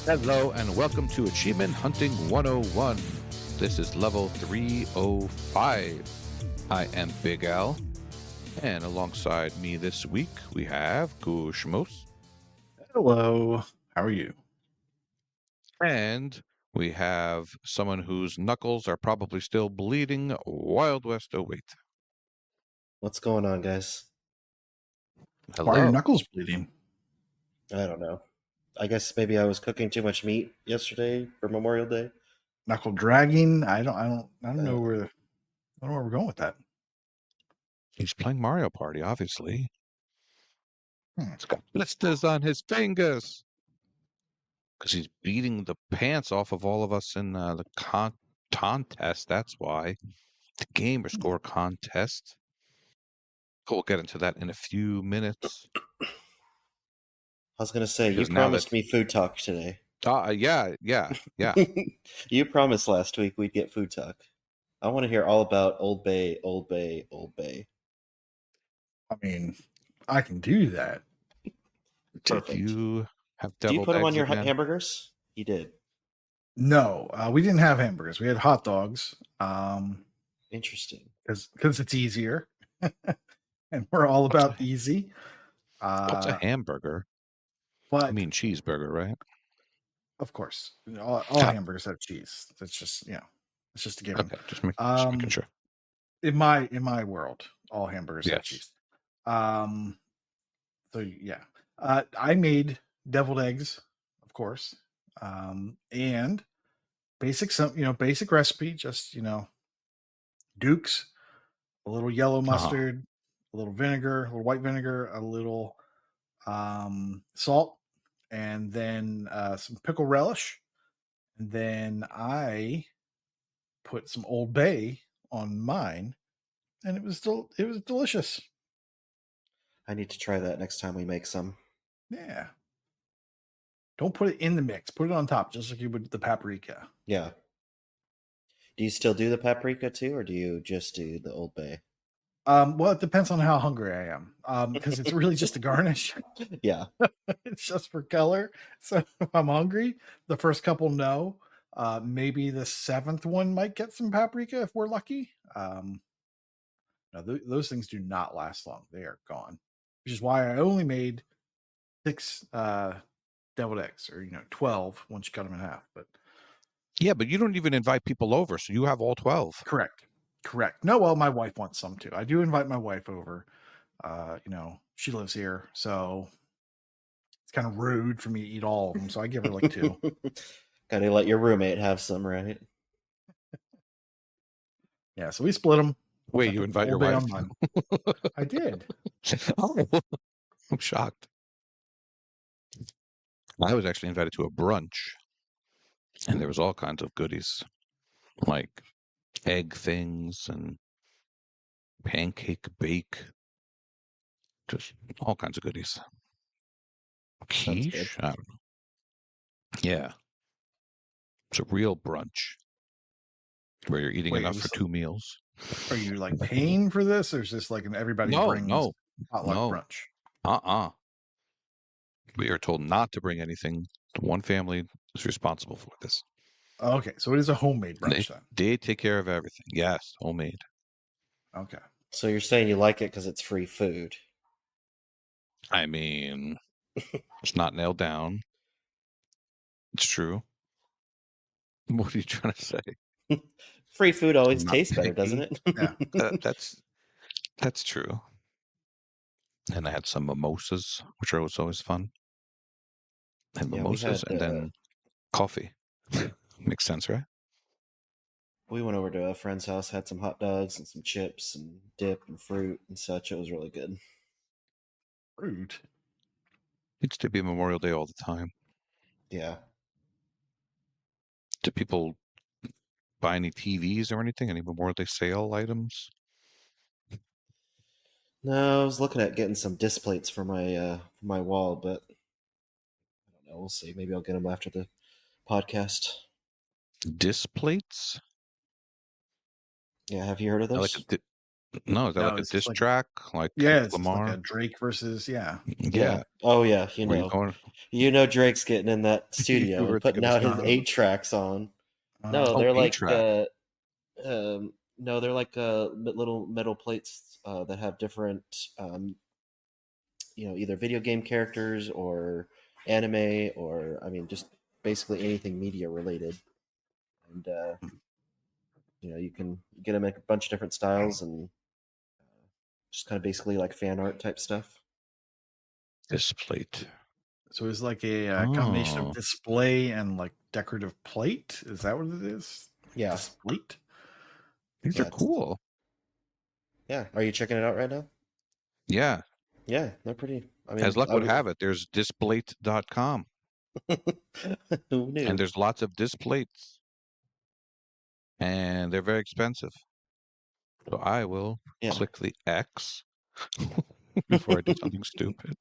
Hello and welcome to Achievement Hunting 101. This is level 305. I am Big Al, and alongside me this week we have Kushmos, Hello. How are you? and we have someone whose knuckles are probably still bleeding. Wild West 08. What's going on, guys? Why are your Hello. knuckles bleeding? I don't know. I guess maybe I was cooking too much meat yesterday for Memorial Day. Knuckle dragging? I don't know Uh, where we're going with that. He's playing Mario Party, obviously. Hmm. He's got blisters on his fingers. Because he's beating the pants off of all of us in the contest. That's why. The gamer score contest. We'll get into that in a few minutes. I was gonna say, you Because now promised that- me food talk today. Yeah. You promised last week we'd get food talk. I want to hear all about Old Bay, Old Bay, Old Bay. I mean, I can do that. Did Perfect. you have Do you deviled put them on eggs your again? hamburgers? You did. No, we didn't have hamburgers. We had hot dogs. Interesting. Because it's easier, and we're all about easy. What's a hamburger? But I mean cheeseburger, right? of course, all Ah. hamburgers have cheese. That's just it's just a given. Okay, just making sure. In my world, all hamburgers have Yes. cheese. So yeah, I made deviled eggs, of course, and basic recipe. Just Dukes, a little yellow mustard, a little vinegar, a little white vinegar, a little salt, and then some pickle relish, and then I put some Old Bay on mine, and it was delicious. I need to try that next time we make some. Yeah. Don't put it in the mix. Put it on top, just like you would the paprika. Yeah. Do you still do the paprika too, or do you just do the Old Bay? Well, it depends on how hungry I am. Because it's really just a garnish. Yeah. It's just for color. So if I'm hungry, the first couple no. Maybe the seventh one might get some paprika if we're lucky. No, those things do not last long. They are gone. Which is why I only made 6 deviled eggs, or 12 once you cut them in half. But Yeah, but you don't even invite people over, so you have all 12. correct. No, well, my wife wants some too. I do invite my wife over. She lives here, so it's kind of rude for me to eat all of them. So I give her like 2. Gotta let your roommate have some, right? Yeah, so we split them. Wait, you invite your wife? I did. Oh, I'm shocked. I was actually invited to a brunch, and there was all kinds of goodies, like egg things and pancake bake, just all kinds of goodies. Sounds good. Quiche? I don't know. Yeah. It's a real brunch where you're eating Wait, enough for 2 meals. Are you like paying for this, or is this like an everybody brings potluck brunch? We are told not to bring anything. One family is responsible for this. Okay, so it is a homemade brunch then. They take care of everything. Yes, homemade. Okay. So you're saying you like it because it's free food? I mean, it's not nailed down. It's true. What are you trying to say? Free food always Not tastes better, picky. doesn't it? Yeah. That's true. And I had some mimosas, which are always fun. And Yeah, mimosas and then coffee. Makes sense, right? We went over to a friend's house, had some hot dogs and some chips and dip and fruit and such. It was really good. Fruit? It's to be Memorial Day all the time. Yeah. Do people buy any TVs or anything? Any Memorial Day sale items? No, I was looking at getting some disc plates for my wall, but I don't know. We'll see. Maybe I'll get them after the podcast. Disc plates? Yeah, have you heard of those? No, is that No, like a it's just diss like track, like yeah, Kendrick it's just like a Lamar? Drake versus Yeah. Yeah. Oh yeah. Where you going? Drake's getting in that You studio were and putting thinking of out his uh, 8 tracks on. No, Oh, they're like 8-track. no, they're like little metal plates that have different either video game characters or anime or I mean just basically anything media related. And you can get them in a bunch of different styles and just kind of basically like fan art type stuff. This plate. so it's like a combination of Oh, display and like decorative plate. Is that what it is? Yeah. Displate? these Yeah. are cool. Yeah. Are you checking it out right now? Yeah. Yeah, they're pretty. I mean, As luck I would would. have it, there's displate.com Who knew? and there's lots of displates and they're very expensive. So I will Yeah. click the X before I do something stupid.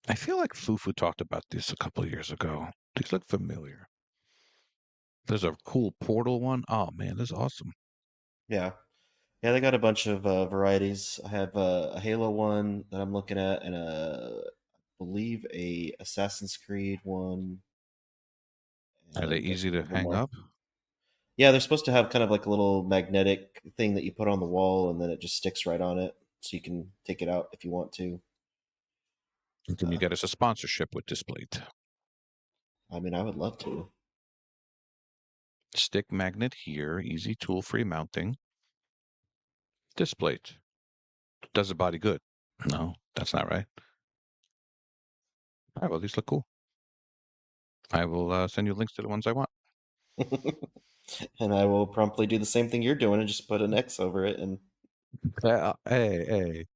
I feel like Fufu talked about this a couple of years ago. These look familiar. There's a cool portal one. Oh man, this is awesome. Yeah. Yeah, they got a bunch of varieties. I have a Halo one that I'm looking at, and I believe a Assassin's Creed one. Are they And easy to one hang more. up? Yeah, they're supposed to have kind of like a little magnetic thing that you put on the wall, and then it just sticks right on it, so you can take it out if you want to. Can you get us a sponsorship with Displate? I mean, I would love to. Stick magnet here, easy tool-free mounting. Displate. Does the body good? No, that's not right. All right, well, these look cool. I will send you links to the ones I want. And I will promptly do the same thing you're doing and just put an X over it. And Hey,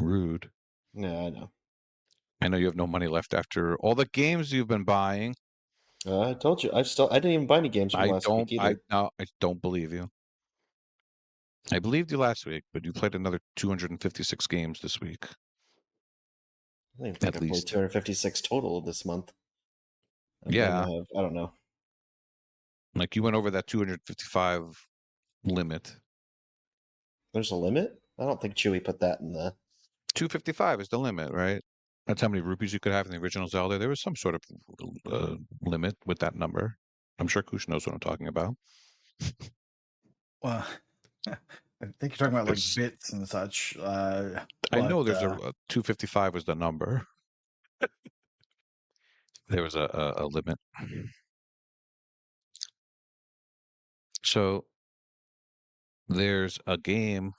rude. yeah, I know. I know you have no money left after all the games you've been buying. I told you. I didn't even buy any games from last week either. I don't believe you. I believed you last week, but you played another 256 games this week. I don't even think At I played least. 256 total this month. Yeah. I don't know. Like you went over that 255 limit. There's a limit? I don't think Chewie put that in the. 255 is the limit, right? That's how many rupees you could have in the original Zelda. There was some sort of limit with that number. I'm sure Kush knows what I'm talking about. Well, I think you're talking about like There's- bits and such. I know there's but, a 255 was the number. There was a limit. So there's a game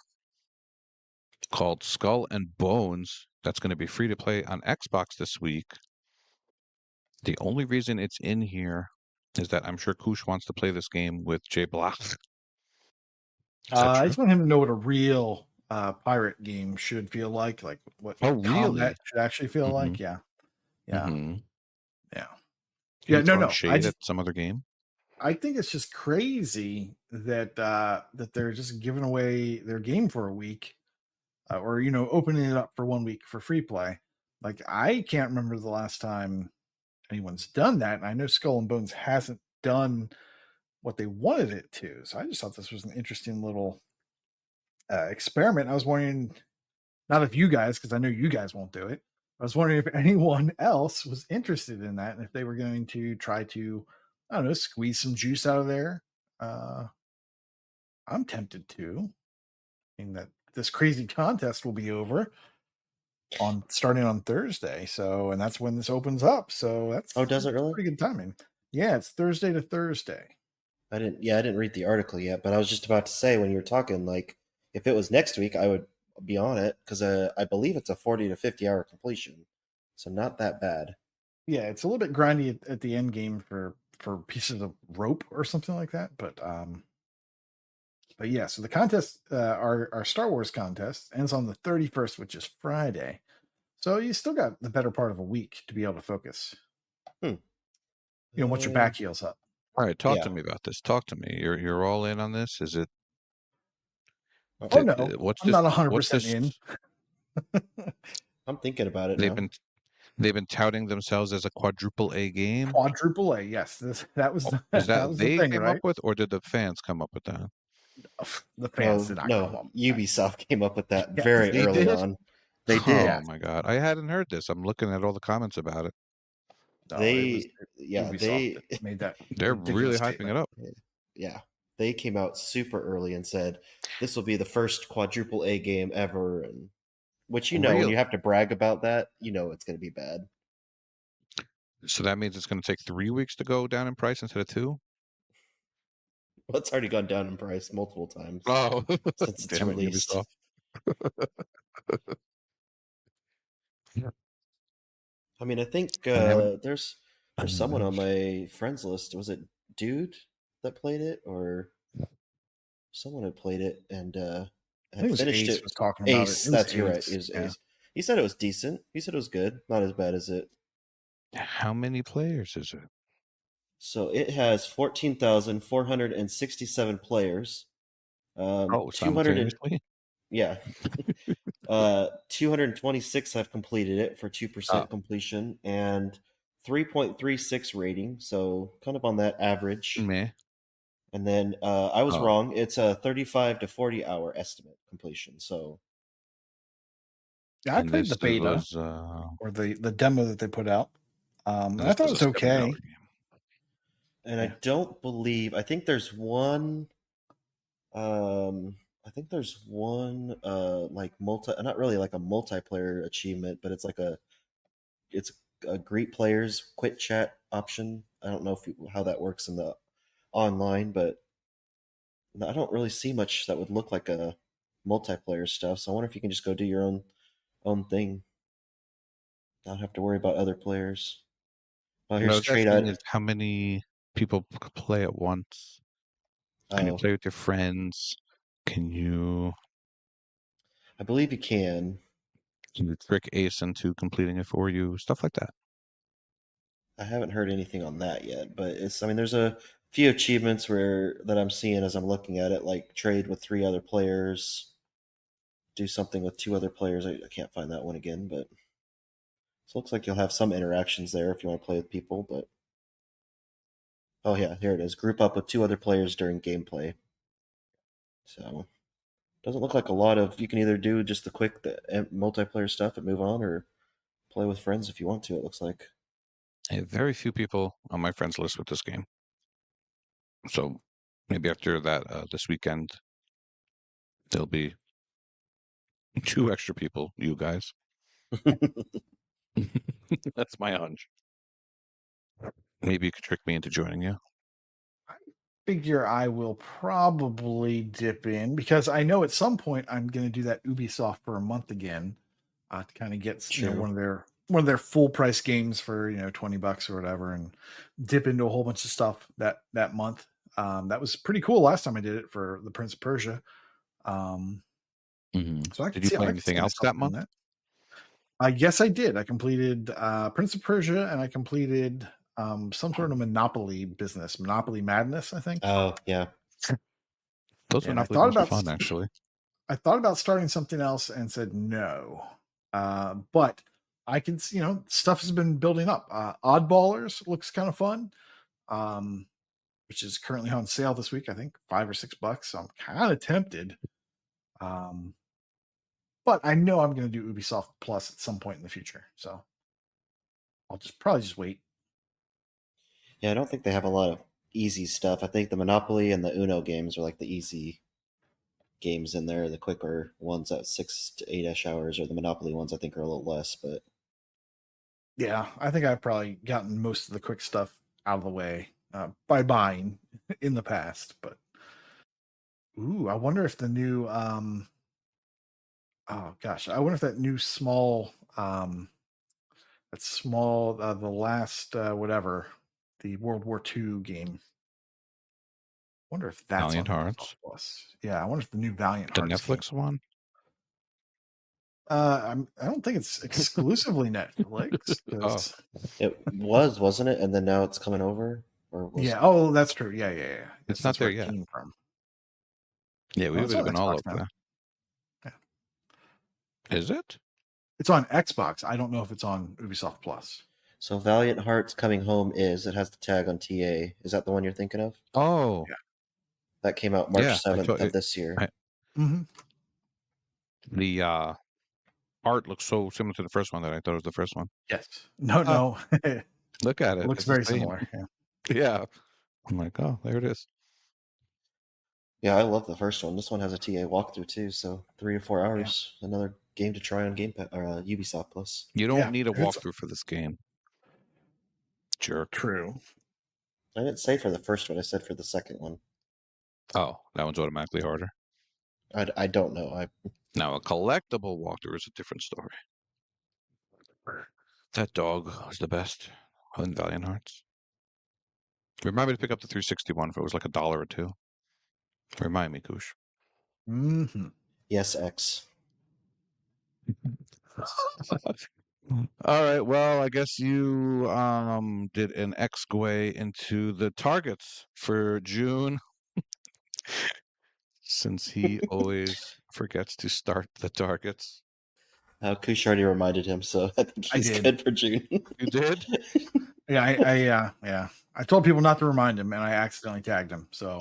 called Skull and Bones that's going to be free to play on Xbox this week. The only reason it's in here is that I'm sure Kush wants to play this game with Jay Block. Is that I true? just want him to know what a real pirate game should feel like what Oh, combat really? should actually feel like. Yeah, yeah, Mm-hmm. yeah. You Yeah, no. shade at some other game? I think it's just crazy that that they're just giving away their game for a week, or opening it up for 1 week for free play. Like I can't remember the last time anyone's done that, and I know Skull and Bones hasn't done what they wanted it to. So I just thought this was an interesting little experiment. I was wondering, not if you guys, because I know you guys won't do it. I was wondering if anyone else was interested in that, and if they were going to try to, I don't know, squeeze some juice out of there. I'm tempted to. I mean that this crazy contest will be over starting on Thursday. So, and that's when this opens up. So that's Does it really? pretty good timing. Yeah, it's Thursday to Thursday. I didn't read the article yet, but I was just about to say when you were talking, like, if it was next week, I would be on it because I believe it's a 40 to 50 hour completion, so not that bad. Yeah, it's a little bit grindy at the end game for pieces of rope or something like that, but yeah. So the contest, our Star Wars contest, ends on the 31st, which is Friday. So you still got the better part of a week to be able to focus. Once your back heals up. All right, talk to me about this. Talk to me. You're all in on this? Is it? Oh no, I'm not 100% in. I'm thinking about it. They've been touting themselves as a quadruple A game. Quadruple A, yes. That was Is that was they the thing, came right? up with, or did the fans come up with that? The fans No, did not no, come up with that. Ubisoft came up with that Yes, very they early did? on. They did. Oh my god, I hadn't heard this. I'm looking at all the comments about it. No, it was Yeah, Ubisoft that made that They're really ridiculous hyping it statement. up. yeah, they came out super early and said this will be the first quadruple A game ever, and which when Really? you have to brag about that, it's going to be bad. So that means it's going to take 3 weeks to go down in price instead of 2? Well, it's already gone down in price multiple times Oh, since it's damn it, released. Ubisoft. I mean, I think And they haven't there's done someone on this. my friends list. Was it Dude that played it, or someone had played it and I had think it was finished Ace it? was talking about it. Ace, It was that's you're right. Ace. It was Yeah. Ace. He said it was decent. He said it was good, not as bad as it. How many players is it? So it has 14,467 players. Oh, 200 and, simultaneously? yeah. 226 have completed it for 2% completion and 3.36 rating, so kind of on that average. Meh. And then I was Oh. wrong. It's a 35 to 40 hour estimate completion. So Yeah, I And played the this beta was, or the demo that they put out. And I this thought it was was a $70 okay. game. and Yeah. I think there's one like not really like a multiplayer achievement, but it's a greet players quit chat option. I don't know how that works in the online, but I don't really see much that would look like a multiplayer stuff. So I wonder if you can just go do your own thing, not have to worry about other players. Oh, What I here's was straight asking out. is how many people could play at once? Can you Oh, play with your friends? Can you I believe you can. trick Ace into completing it for you? Stuff like that. I haven't heard anything on that yet, but I mean, there's a few achievements that I'm seeing as I'm looking at it, like trade with 3 other players, do something with 2 other players. I can't find that one again, but it looks like you'll have some interactions there if you want to play with people. But oh yeah, here it is. Group up with 2 other players during gameplay. So doesn't look like a lot of. You can either do just the quick multiplayer stuff and move on, or play with friends if you want to. It looks like. I have very few people on my friends list with this game. So maybe after that, this weekend, there'll be 2 extra people, you guys. That's my hunch. Maybe you could trick me into joining you. Figure I will probably dip in because I know at some point I'm going to do that Ubisoft for a month again to kind of get True. one of their full price games for $20 or whatever, and dip into a whole bunch of stuff that month. That was pretty cool last time I did it for the Prince of Persia. So I Did you play anything else that month? Yes, I did. I completed Prince of Persia, and I completed some sort of Monopoly business, Monopoly Madness, I think. Oh yeah, Those And I Monopoly thought games were about fun, actually. I thought about starting something else and said no. But I can see, stuff has been building up. Oddballers looks kind of fun, which is currently on sale this week. I think $5 or $6. So I'm kind of tempted. But I know I'm going to do Ubisoft Plus at some point in the future. So I'll probably just wait. yeah. I don't think they have a lot of easy stuff. I think the Monopoly and the Uno games are like the easy games in there. The quicker ones at 6 to 8ish hours, or the Monopoly ones I think are a little less. But Yeah, I think I've probably gotten most of the quick stuff out of the way by buying in the past. But I wonder if the new oh gosh, I wonder if that new the last whatever, the World War II game. Wonder if that's Valiant on Hearts. Ubisoft Plus. Yeah, I wonder if the new Valiant The Hearts game. Netflix one? I don't think it's exclusively Netflix. Oh. it was, wasn't it? And then now it's coming over. Yeah. Oh, that's true. Yeah. It's not there where it yet. came from. Yeah, we Oh, would it's have on been all Xbox over now. that. Is it? It's on Xbox. I don't know if it's on Ubisoft Plus. So Valiant Hearts Coming Home it has the tag on TA. Is that the one you're thinking of? Oh. Yeah. That came out March Yeah, I 7th told of it- this year. Mhm. the art looks so similar to the first one that I thought it was the first one. Yes. No, Oh. no. It Look at it. looks It's the very same. similar. Yeah. Yeah. I'm like, oh, there it is. Yeah, I love the first one. This one has a TA walkthrough too, so 3 or 4 hours. Another game to try on Game Pass or Ubisoft Plus. You don't Yeah, need a it's- walkthrough for this game. Jerk. True. I didn't say for the first one. I said for the second one. Oh, that one's automatically harder. I don't know. Now, a collectible walkthrough is a different story. That dog was the best in Valiant Hearts. Remind me to pick up the 361 if it was like $1 or $2. Remind me, Koosh. Hmm. Yes, X. All right. Well, I guess you did an X-Gway into the targets for June, since he always forgets to start the targets. Kush already reminded him, so I think I he's did. good for June. You did? Yeah, yeah. I told people not to remind him, and I accidentally tagged him. So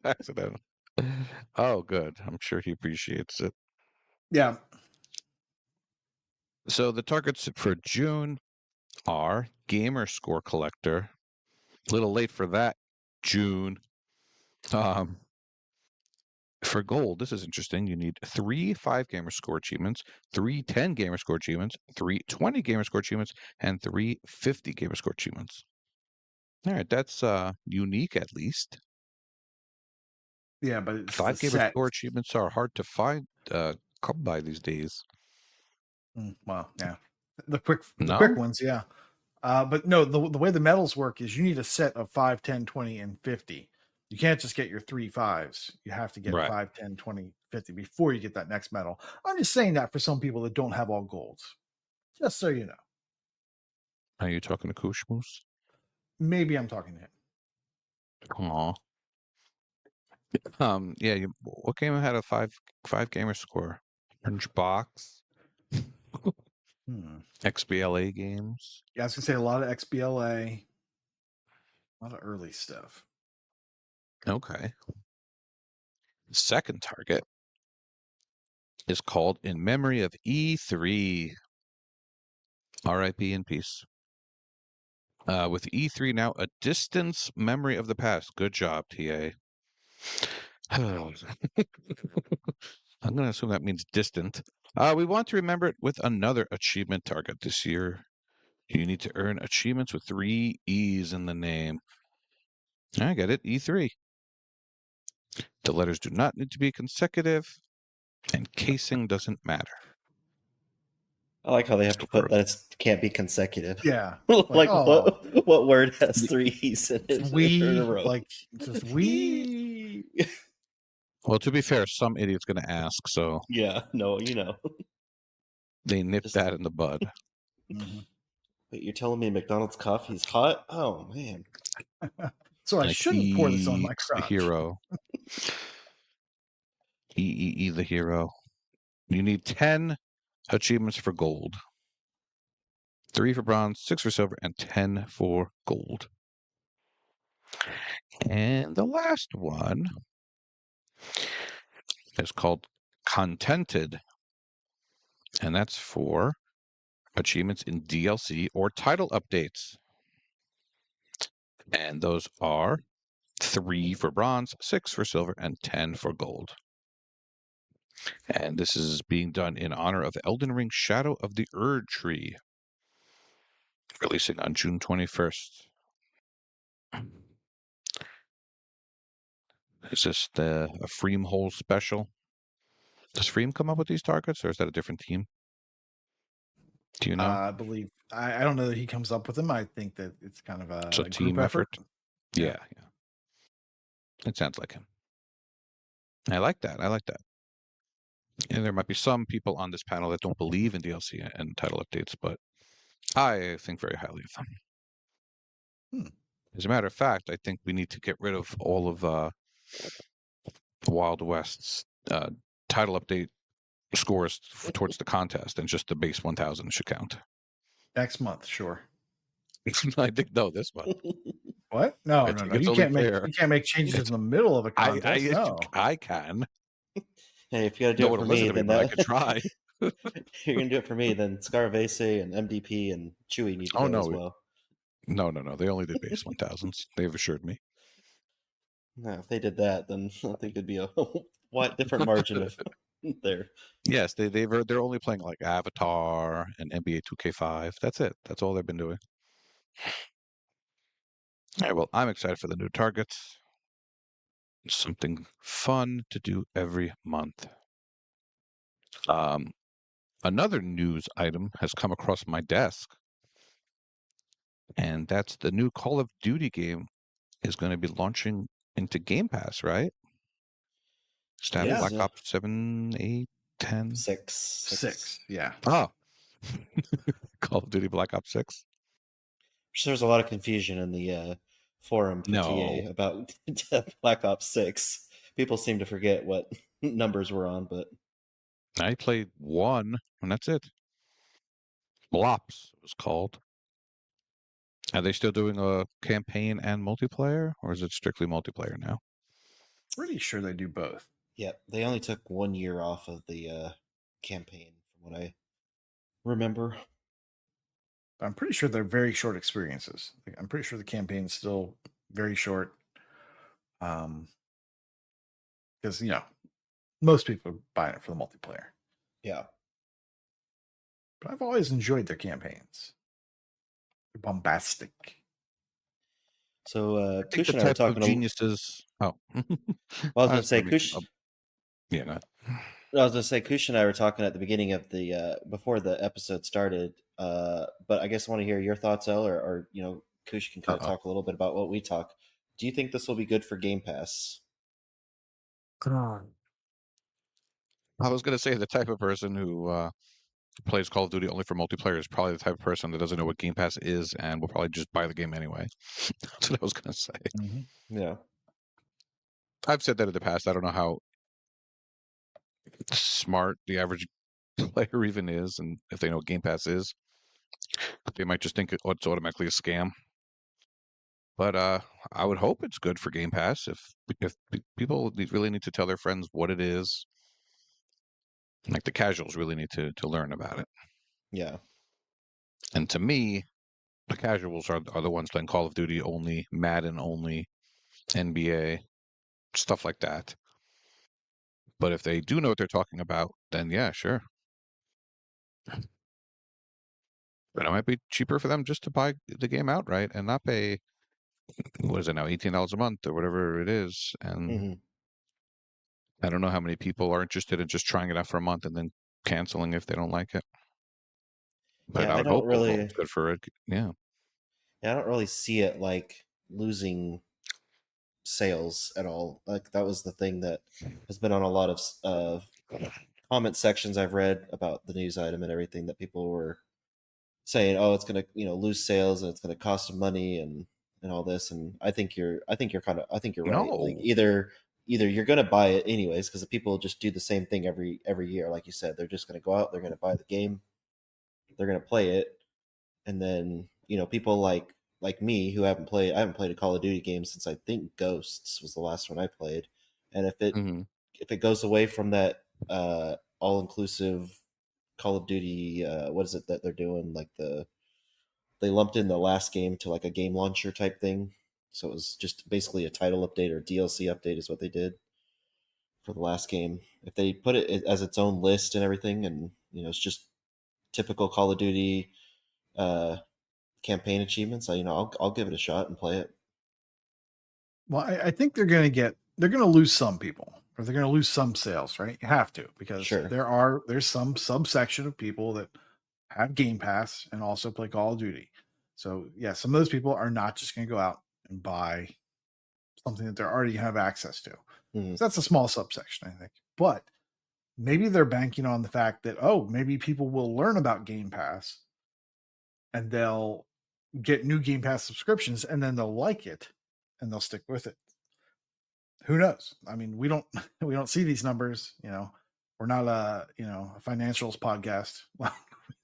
Accident. Oh, good. I'm sure he appreciates it. yeah, So the targets for June are Gamer Score Collector. A little late for that, June. For gold, this is interesting. You need 3 5 Gamer Score achievements, 3 10 Gamer Score achievements, 3 20 Gamer Score achievements, and 3 50 Gamer Score achievements. All right, that's unique at least. yeah, but it's 5 the Gamer set. Score achievements are hard to find, come by these days. Well, yeah, the quick No? ones, yeah. But no, the way the medals work is you need a set of 5, 10, 20, and 50. You can't just get your 3 5s. You have to get Right. 5, 10, 20, 50 before you get that next medal. I'm just saying that for some people that don't have all golds. Just so you know. Are you talking to Koosh Moose? Maybe I'm talking to him. Aw. Yeah, what game had a 5 Gamer Score? Orange Box? XBLA games? Yeah, I was gonna say a lot of XBLA, a lot of early stuff. Okay. Second target is called In Memory of E3. R.I.P. in peace. With E3 now a distance memory of the past. Good job, TA. I'm going to assume that means distant. We want to remember it with another achievement target this year. You need to earn achievements with 3 E's in the name. I get it. E3. The letters do not need to be consecutive, and casing doesn't matter. I like how they have to put Sure. that it can't be consecutive. Yeah. like oh, what word has 3 E's in it we in a row? like just we. Well, to be fair, some idiot's going to ask, so Yeah, no, you know. they nipped Just- that in the bud. Mhm. Wait, you're telling me McDonald's coffee's hot? Oh man. So I Like shouldn't pour this on my the crotch. hero. E the hero. You need 10 achievements for gold. 3 for bronze, 6 for silver, and 10 for gold. And the last one is called Contented. And that's for achievements in DLC or title updates. And those are 3 for bronze, 6 for silver, and 10 for gold. And this is being done in honor of Elden Ring Shadow of the Erd Tree, releasing on June 21st. Is this a Freem Hole special? Does Freem come up with these targets, or is that a different team? Do you know? I believe I don't know that he comes up with them. I think that it's kind of a, It's a group team effort. Yeah. It sounds like him. I like that. And there might be some people on this panel that don't believe in DLC and title updates, but I think very highly of them. As a matter of fact, I think we need to get rid of all of Wild West's title update scores towards the contest, and just the base 1000 should count. Next month, sure. I think no, this one. What? No, I no, think no. it's only fair. You can't make changes It's, in the middle of a contest. I No. I can. Hey, if you got to do No it one for will me, listen to me, then but I could try. you're gonna do it for me. Then Scarvese and MDP and Chewy need to Oh go as no, well. no. They only did base 1000s. They've assured me. No, if they did that, then I think it'd be a wide different margin of there. Yes, they're only playing like Avatar and NBA 2K5. That's it. That's all they've been doing. All right, well, I'm excited for the new targets. Something fun to do every month. Another news item has come across my desk, and that's the new Call of Duty game is going to be launching into Game Pass, right? Just to have Yeah. Is, Black Ops 7, 8, 10. 6. Yeah. Oh, Call of Duty Black Ops 6? There's a lot of confusion in the forum for No. TA about Black Ops 6. People seem to forget what numbers we're on, but I played one, and that's it. Blops it was called. Are they still doing a campaign and multiplayer, or is it strictly multiplayer now? Pretty sure they do both. yeah, they only took 1 year off of the campaign, from what I remember. I'm pretty sure they're very short experiences. I'm pretty sure the campaign's still very short. Because most people are buying it for the multiplayer. Yeah. But I've always enjoyed their campaigns. They're bombastic. So I think Kush the and I were type of talking. geniuses. Oh, Well, I was going to say let me- Kush. yeah, no. I was going to say Kush and I were talking at the beginning of the before the episode started. But I guess I want to hear your thoughts, El, or Kush can kind of talk a little bit about what we talk. Do you think this will be good for Game Pass? I was going to say the type of person who plays Call of Duty only for multiplayer is probably the type of person that doesn't know what Game Pass is and will probably just buy the game anyway. That's what I was going to say. Yeah. I've said that in the past. I don't know how smart the average player even is, and if they know what Game Pass is, they might just think it's automatically a scam. But I would hope it's good for Game Pass. If people really need to tell their friends what it is, like the casuals really need to learn about it. Yeah. And to me, the casuals are the ones playing Call of Duty only, Madden only, NBA, stuff like that. But if they do know what they're talking about, then yeah, sure. But it might be cheaper for them just to buy the game outright and not pay, what is it now, $18 a month or whatever it is. And Mm-hmm. I don't know how many people are interested in just trying it out for a month and then canceling if they don't like it. But Yeah, I I would don't hope overall really. it's good for it. Yeah. Yeah, I don't really see it like losing sales at all. Like that was the thing that has been on a lot of comment sections I've read about the news item and everything, that people were saying, "Oh, it's going to lose sales and it's going to cost them money and all this." And I think you're right. Like No. either you're going to buy it anyways, because the people just do the same thing every year. Like you said, they're just going to go out, they're going to buy the game, they're going to play it, and then people like me who I haven't played a Call of Duty game since I think Ghosts was the last one I played. And Hmm. if it goes away from that all inclusive Call of Duty, what is it that they're doing? Like they lumped in the last game to like a game launcher type thing. So it was just basically a title update or DLC update is what they did for the last game. If they put it as its own list and everything, and it's just typical Call of Duty campaign achievements, I'll give it a shot and play it. Well, I think they're going to lose some people, or they're going to lose some sales, right? You have to, because Sure. there's some subsection of people that have Game Pass and also play Call of Duty. So yeah, some of those people are not just going to go out and buy something that they already have access to. Mhm. So that's a small subsection, I think. But maybe they're banking on the fact that, maybe people will learn about Game Pass and they'll get new Game Pass subscriptions and then they'll like it and they'll stick with it. Who knows? I mean, we don't see these numbers, We're not a financials podcast.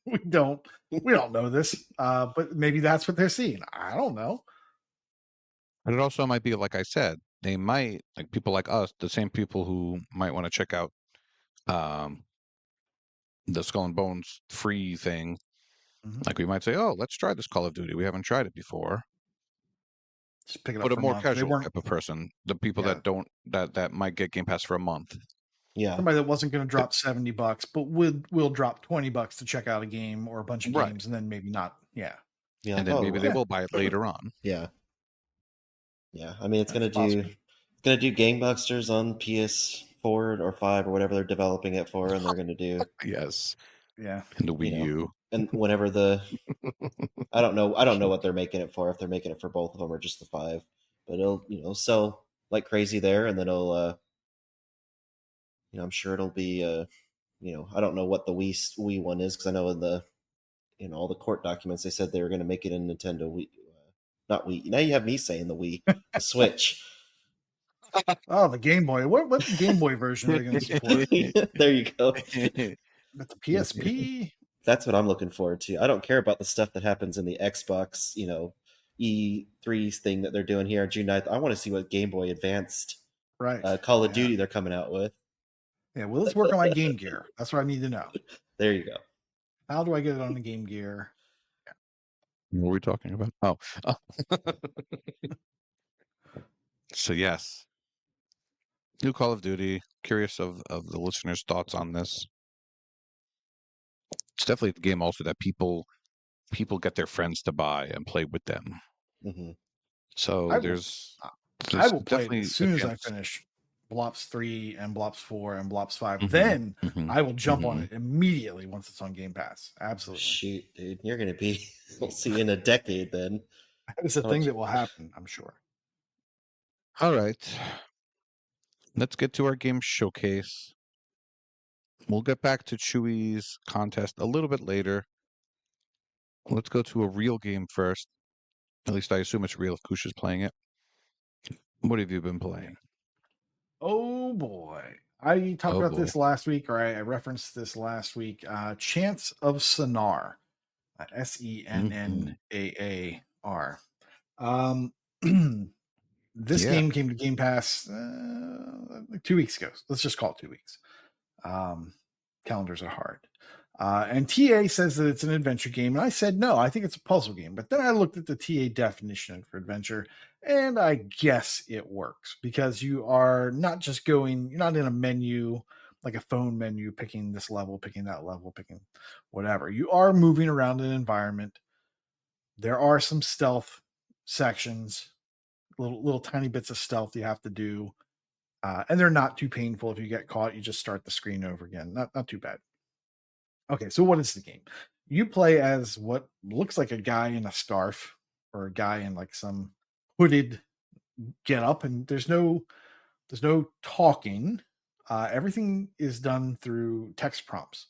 we don't know this. But maybe that's what they're seeing. I don't know. And it also might be, like I said, they might, like people like us, the same people who might want to check out um, the Skull and Bones free thing. Mhm. Like we might say, oh, let's try this Call of Duty. We haven't tried it before. Just pick it up But a for a more month. They casual weren't, type of person, the people yeah, that don't that might get Game Pass for a month. Yeah. somebody that wasn't going to It- drop $70, but will drop $20 to check out a game or a bunch of Right. games, and then maybe not. Yeah, Yeah. And Like, then oh, maybe they yeah. will buy it later on. yeah. Yeah. I mean, it's That's gonna possible. do gangbusters on PS4 or 5 or whatever they're developing it for, and they're gonna do, Yes. Yeah, And the Wii you know, U. and whenever I don't know what they're making it for, if they're making it for both of them or just the 5, but it'll, sell like crazy there, and then it'll, I'm sure it'll be, I don't know what the Wii one is, because I know in the all the court documents they said they were going to make it in Nintendo Wii, not Wii. Now you have me saying the Wii, the Switch. Oh, the Game Boy. What Game Boy version are they going to support? There you go. But the PSP. That's what I'm looking forward to. I don't care about the stuff that happens in the Xbox, E3 thing that they're doing here on June 9th. I want to see what Game Boy Advanced Right. Call of Yeah. Duty they're coming out with. Yeah. Well, let's work on my Game Gear. That's what I need to know. There you go. How do I get it on the Game Gear? What were we talking about? Oh. So yes. New Call of Duty. Curious of the listeners' thoughts on this. It's definitely a game also that people get their friends to buy and play with them. Hmm. So I will- there's I will play it definitely as soon a as I chance. finish Blops 3 and Blops 4 and Blops 5. Mhm, Then mhm, I will jump on mhm. it immediately once it's on Game Pass. Absolutely. Shoot, dude, you're gonna be. We'll see you in a decade then. It's a How thing much- that will happen, I'm sure. All right. Let's get to our game showcase. We'll get back to Chewy's contest a little bit later. Let's go to a real game first. At least I assume it's real if Kush is playing it. What have you been playing? Oh boy. I talked Oh about boy. this last week, or I referenced this last week. Chance of Sennaar. Sennaar. This Yeah. game came to Game Pass like 2 weeks ago. Let's just call it 2 weeks. Calendars are hard. And TA says that it's an adventure game. And I said, no, I think it's a puzzle game. But then I looked at the TA definition for adventure, and I guess it works because you are not just you're not in a menu, like a phone menu, picking this level, picking that level, picking whatever. You are moving around an environment. There are some stealth sections, little tiny bits of stealth you have to do. And they're not too painful. If you get caught, you just start the screen over again. Not too bad. Okay, so what is the game? You play as what looks like a guy in a scarf or a guy in like some hooded get up, and there's no talking. Everything is done through text prompts.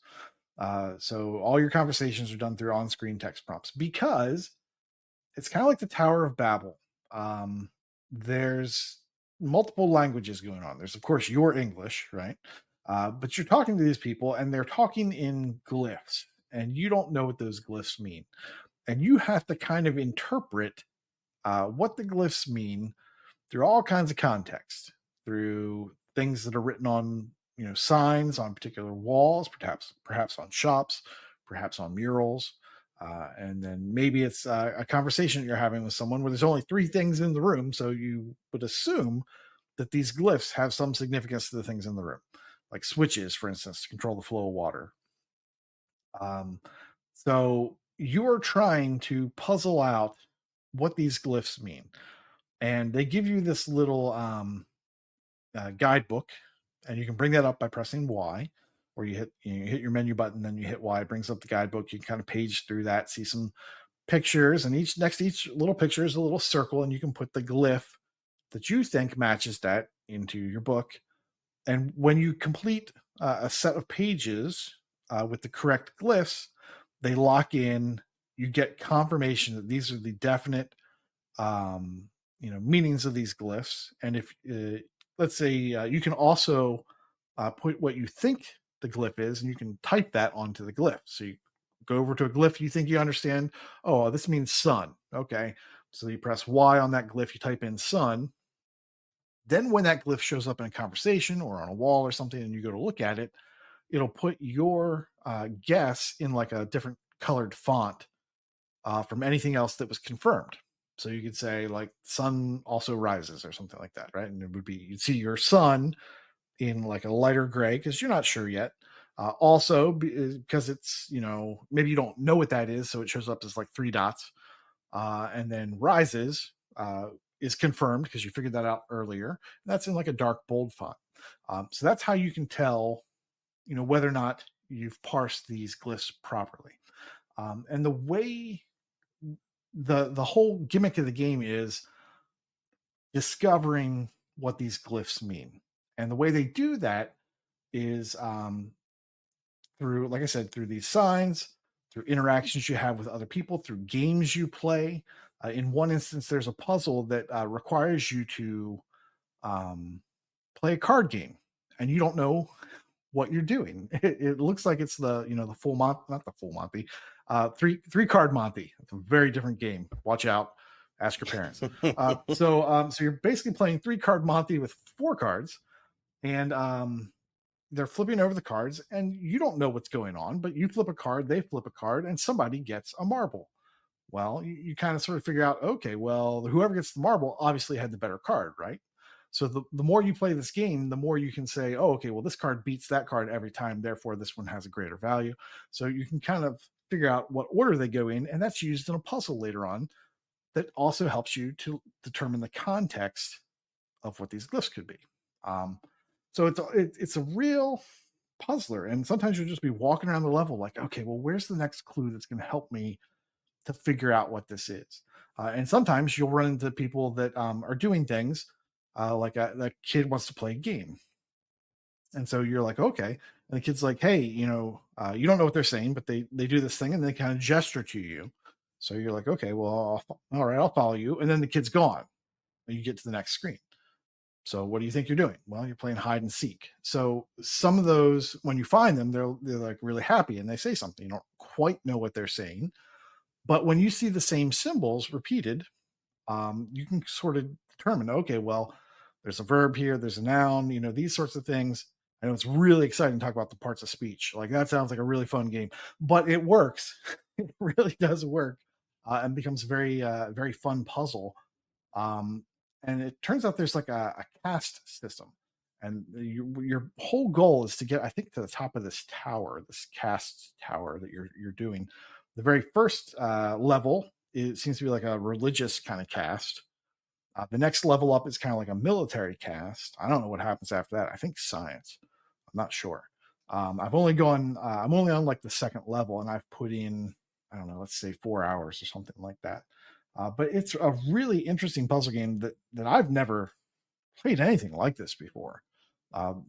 So all your conversations are done through on-screen text prompts because it's kind of like the Tower of Babel. There's multiple languages going on. There's of course your English, right? But you're talking to these people, and they're talking in glyphs, and you don't know what those glyphs mean, and you have to kind of interpret what the glyphs mean through all kinds of context, through things that are written on signs on particular walls, perhaps on shops, perhaps on murals. And then maybe it's a conversation you're having with someone where there's only 3 things in the room. So you would assume that these glyphs have some significance to the things in the room, like switches, for instance, to control the flow of water. So you are trying to puzzle out what these glyphs mean. And they give you this little guidebook, and you can bring that up by pressing Y, or you hit your menu button, then you hit Y. It brings up the guidebook. You can kind of page through that, see some pictures, and next to each little picture is a little circle, and you can put the glyph that you think matches that into your book. And when you complete a set of pages with the correct glyphs, they lock in. You get confirmation that these are the definite meanings of these glyphs. And if let's say you can also put what you think the glyph is, and you can type that onto the glyph. So you go over to a glyph you think you understand. Oh, this means sun. Okay, So you press Y on that glyph, you type in sun. Then when that glyph shows up in a conversation or on a wall or something, and you go to look at it, it'll put your guess in like a different colored font from anything else that was confirmed. So you could say like sun also rises or something like that, right? And it would be, you'd see your sun in like a lighter gray because you're not sure yet. Also, because it's, maybe you don't know what that is. So it shows up as like 3 dots. And then rises is confirmed because you figured that out earlier. That's in like a dark bold font. So that's how you can tell, whether or not you've parsed these glyphs properly. And the way the whole gimmick of the game is discovering what these glyphs mean. And the way they do that is through, like I said, through these signs, through interactions you have with other people, through games you play. In one instance, there's a puzzle that requires you to play a card game, and you don't know what you're doing. It looks like it's the full Monty, not the full Monty, three card Monty. It's a very different game. Watch out. Ask your parents. So you're basically playing 3 card Monty with 4 cards, and they're flipping over the cards, and you don't know what's going on, but you flip a card, they flip a card, and somebody gets a marble. Well, you kind of sort of figure out, okay, well, whoever gets the marble obviously had the better card, right? So the more you play this game, the more you can say, oh, okay, well, this card beats that card every time, therefore this one has a greater value. So you can kind of figure out what order they go in, and that's used in a puzzle later on that also helps you to determine the context of what these glyphs could be. So it's a real puzzler, and sometimes you'll just be walking around the level like, okay, well, where's the next clue that's going to help me to figure out what this is? And sometimes you'll run into people that are doing things like that kid wants to play a game, and so you're like, okay, and the kid's like, hey, you don't know what they're saying, but they do this thing and they kind of gesture to you. So you're like, okay, well, all right, I'll follow you, and then the kid's gone, and you get to the next screen. So what do you think you're doing? Well, you're playing hide and seek. So some of those, when you find them, they're like really happy and they say something. You don't quite know what they're saying. But when you see the same symbols repeated, you can sort of determine, okay, well, there's a verb here, there's a noun, these sorts of things. I know it's really exciting to talk about the parts of speech. Like that sounds like a really fun game, but it works. It really does work and becomes a very fun puzzle. And it turns out there's like a caste system, and your whole goal is to get, I think, to the top of this tower, this caste tower that you're doing. The very first level, it seems to be like a religious kind of caste. The next level up is kind of like a military caste. I don't know what happens after that. I think science. I'm not sure. I'm only on like the second level, and I've put in, I don't know, let's say 4 hours or something like that. But it's a really interesting puzzle game that I've never played anything like this before,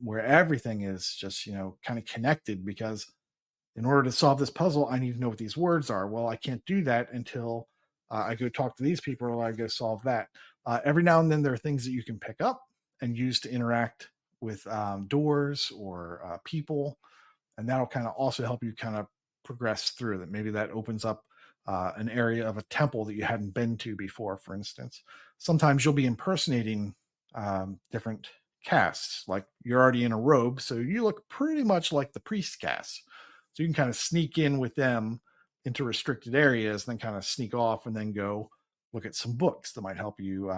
where everything is just, kind of connected, because in order to solve this puzzle, I need to know what these words are. Well, I can't do that until I go talk to these people or I go solve that. Every now and then there are things that you can pick up and use to interact with doors or people. And that'll kind of also help you kind of progress through that. Maybe that opens up an area of a temple that you hadn't been to before, for instance. Sometimes you'll be impersonating different castes, like you're already in a robe, so you look pretty much like the priest caste. So you can kind of sneak in with them into restricted areas, then kind of sneak off and then go look at some books that might help you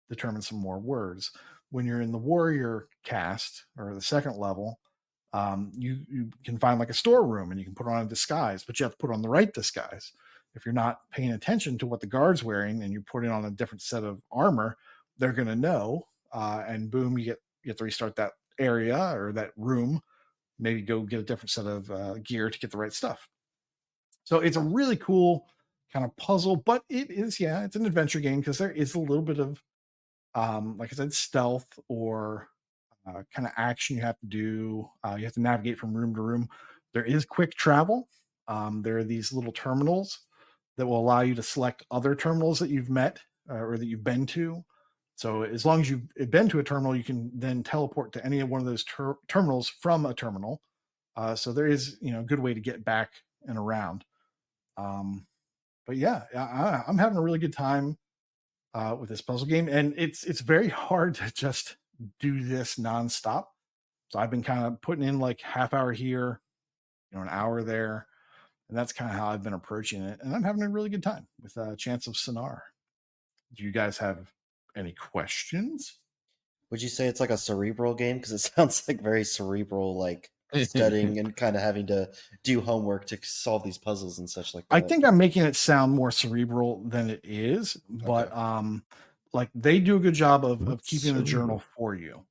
determine some more words. When you're in the warrior caste or the second level, you can find like a storeroom and you can put on a disguise, but you have to put on the right disguise. If you're not paying attention to what the guard's wearing and you put it on a different set of armor, they're going to know, and boom, you have to restart that area or that room, maybe go get a different set of gear to get the right stuff. So it's a really cool kind of puzzle, but it's an adventure game because there is a little bit of, like I said, stealth or kind of action you have to do. You have to navigate from room to room. There is quick travel. There are these little terminals that will allow you to select other terminals that you've met or that you've been to. So as long as you've been to a terminal, you can then teleport to any one of those terminals from a terminal. So there is, a good way to get back and around. But yeah, I'm having a really good time with this puzzle game, and it's very hard to just do this nonstop. So I've been kind of putting in like half hour here, an hour there, and that's kind of how I've been approaching it. And I'm having a really good time with Chance of Sonar. Do you guys have any questions? Would you say it's like a cerebral game? Because it sounds like very cerebral, like studying and kind of having to do homework to solve these puzzles and such like I that. think I'm making it sound more cerebral than it is, but like they do a good job of keeping a journal for you.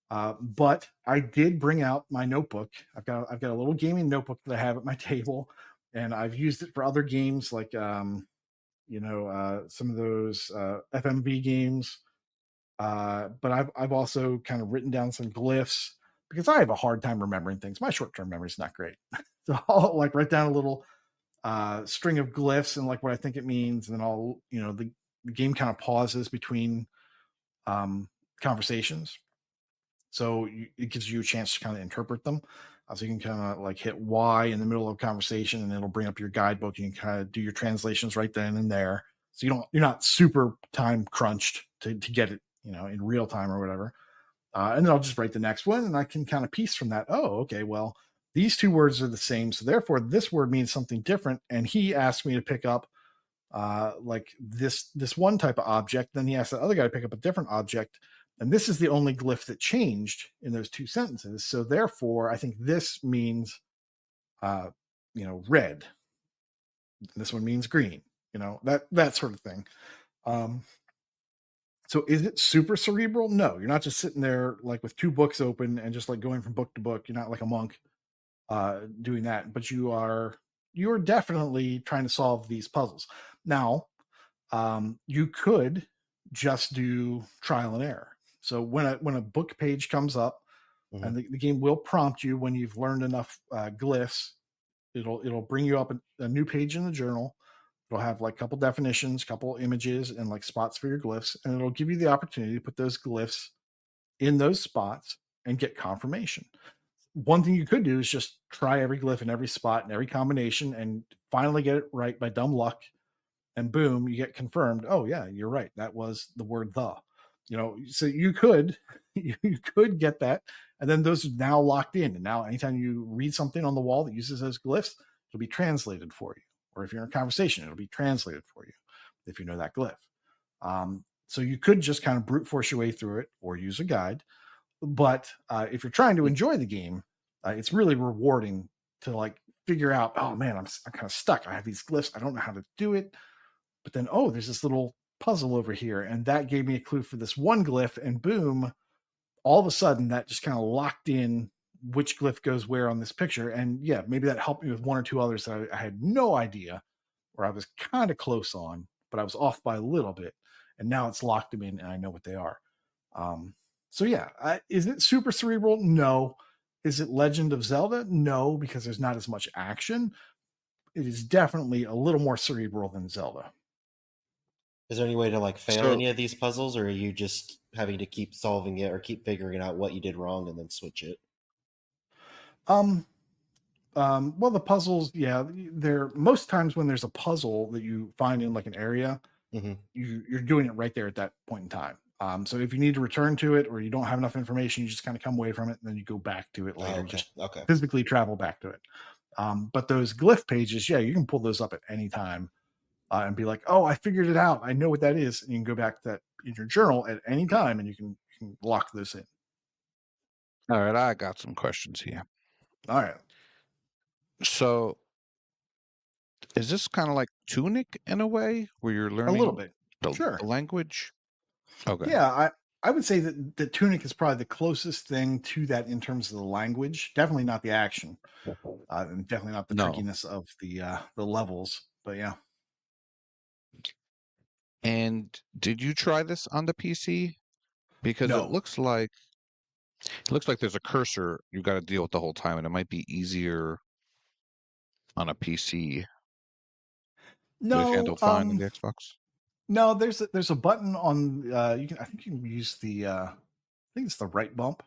But I did bring out my notebook. I've got a little gaming notebook that I have at my table, and I've used it for other games like some of those FMV games. But I've also kind of written down some glyphs because I have a hard time remembering things. My short-term memory is not great. So I'll like write down a little string of glyphs and like what I think it means, and then the game kind of pauses between conversations, so it gives you a chance to kind of interpret them. So you can kind of like hit Y in the middle of a conversation, and it'll bring up your guidebook. You can kind of do your translations right then and there, so you're not super time crunched to get it in real time or whatever. And then I'll just write the next one, and I can kind of piece from that. Oh, okay, well, these two words are the same, so therefore this word means something different. And he asked me to pick up like this one type of object. Then he asked the other guy to pick up a different object, and this is the only glyph that changed in those two sentences. So therefore, I think this means red. This one means green. That sort of thing. So is it super cerebral? No, you're not just sitting there like with two books open and just like going from book to book. You're not like a monk doing that, but you're definitely trying to solve these puzzles. Now, you could just do trial and error. So when a book page comes up, and the game will prompt you when you've learned enough glyphs, it'll bring you up a new page in the journal. It'll have like a couple definitions, couple images, and like spots for your glyphs, and it'll give you the opportunity to put those glyphs in those spots and get confirmation. One thing you could do is just try every glyph in every spot and every combination and finally get it right by dumb luck, and boom, you get confirmed. Oh yeah, you're right. That was the word the. So you could get that, and then those are now locked in. And now anytime you read something on the wall that uses those glyphs, it'll be translated for you. Or if you're in a conversation, it'll be translated for you if you know that glyph. So you could just kind of brute force your way through it or use a guide. But if you're trying to enjoy the game, it's really rewarding to like figure out, oh man, I'm kind of stuck. I have these glyphs. I don't know how to do it. But then, oh, there's this little puzzle over here. And that gave me a clue for this one glyph. And boom, all of a sudden that just kind of locked in which glyph goes where on this picture. And yeah, maybe that helped me with one or two others that I had no idea, or I was kind of close on, but I was off by a little bit. And now it's locked them in and I know what they are. So yeah, is it super cerebral? No. Is it Legend of Zelda? No, because there's not as much action. It is definitely a little more cerebral than Zelda. Is there any way to like fail So- any of these puzzles, or are you just having to keep solving it or keep figuring out what you did wrong and then switch it? Well, the puzzles, yeah, they're most times when there's a puzzle that you find in like an area, you're doing it right there at that point in time. So if you need to return to it or you don't have enough information, you just kind of come away from it and then you go back to it later. Just Okay. physically travel back to it. But those glyph pages, yeah, you can pull those up at any time and be like, oh, I figured it out. I know what that is. And you can go back to that in your journal at any time and you can lock those in. All right, I got some questions here. All right. So, is this kind of like Tunic in a way, where you're A learning little bit. the Sure. language? Okay. Yeah, I would say that the Tunic is probably the closest thing to that in terms of the language. Definitely not the action, and definitely not the No. trickiness of the levels. But yeah, And did you try this on the PC? Because No. it looks like there's a cursor you got to deal with the whole time, and it might be easier on a PC to handle no, fine on the Xbox. no. There's a button on you can I think you can use the I think it's the right bump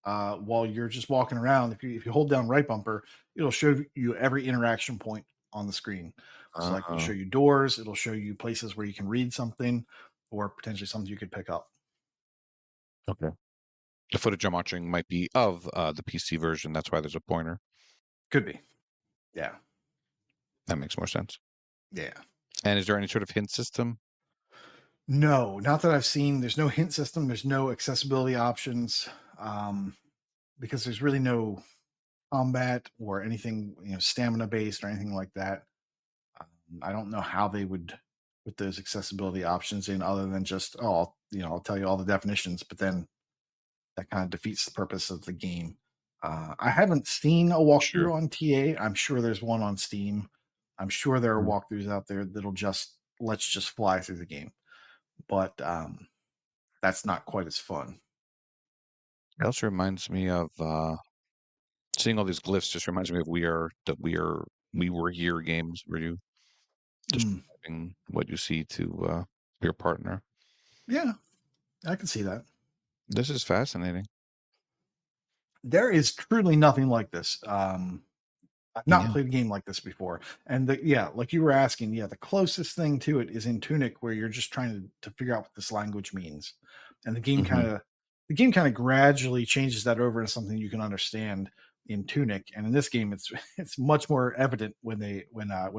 while you're just walking around. If you hold down right bumper, it'll show you every interaction point on the screen. So like it'll show you doors, it'll show you places where you can read something, or potentially something you could pick up. Okay. The footage I'm watching might be of the PC version. That's why there's a pointer. Could be. Yeah. That makes more sense. Yeah. And is there any sort of hint system? No, not that I've seen. There's no hint system. There's no accessibility options, because there's really no combat or anything, stamina based or anything like that. I don't know how they would put those accessibility options in other than just, I'll tell you all the definitions, but then that kind of defeats the purpose of the game. I haven't seen a walkthrough Sure. on TA. I'm sure there's one on Steam. I'm sure there are Mm. walkthroughs out there that'll let's just fly through the game. But that's not quite as fun. It also reminds me of seeing all these glyphs. Just reminds me of we were here games where you just Mm, describing what you see to your partner. yeah, I can see that. This is fascinating. There is truly nothing like this. I've not Yeah. played a game like this before. And like you were asking, the closest thing to it is in Tunic, where you're just trying to figure out what this language means. And Mhm. the game kind of gradually changes that over into something you can understand in Tunic. And in this game, it's it's much more evident when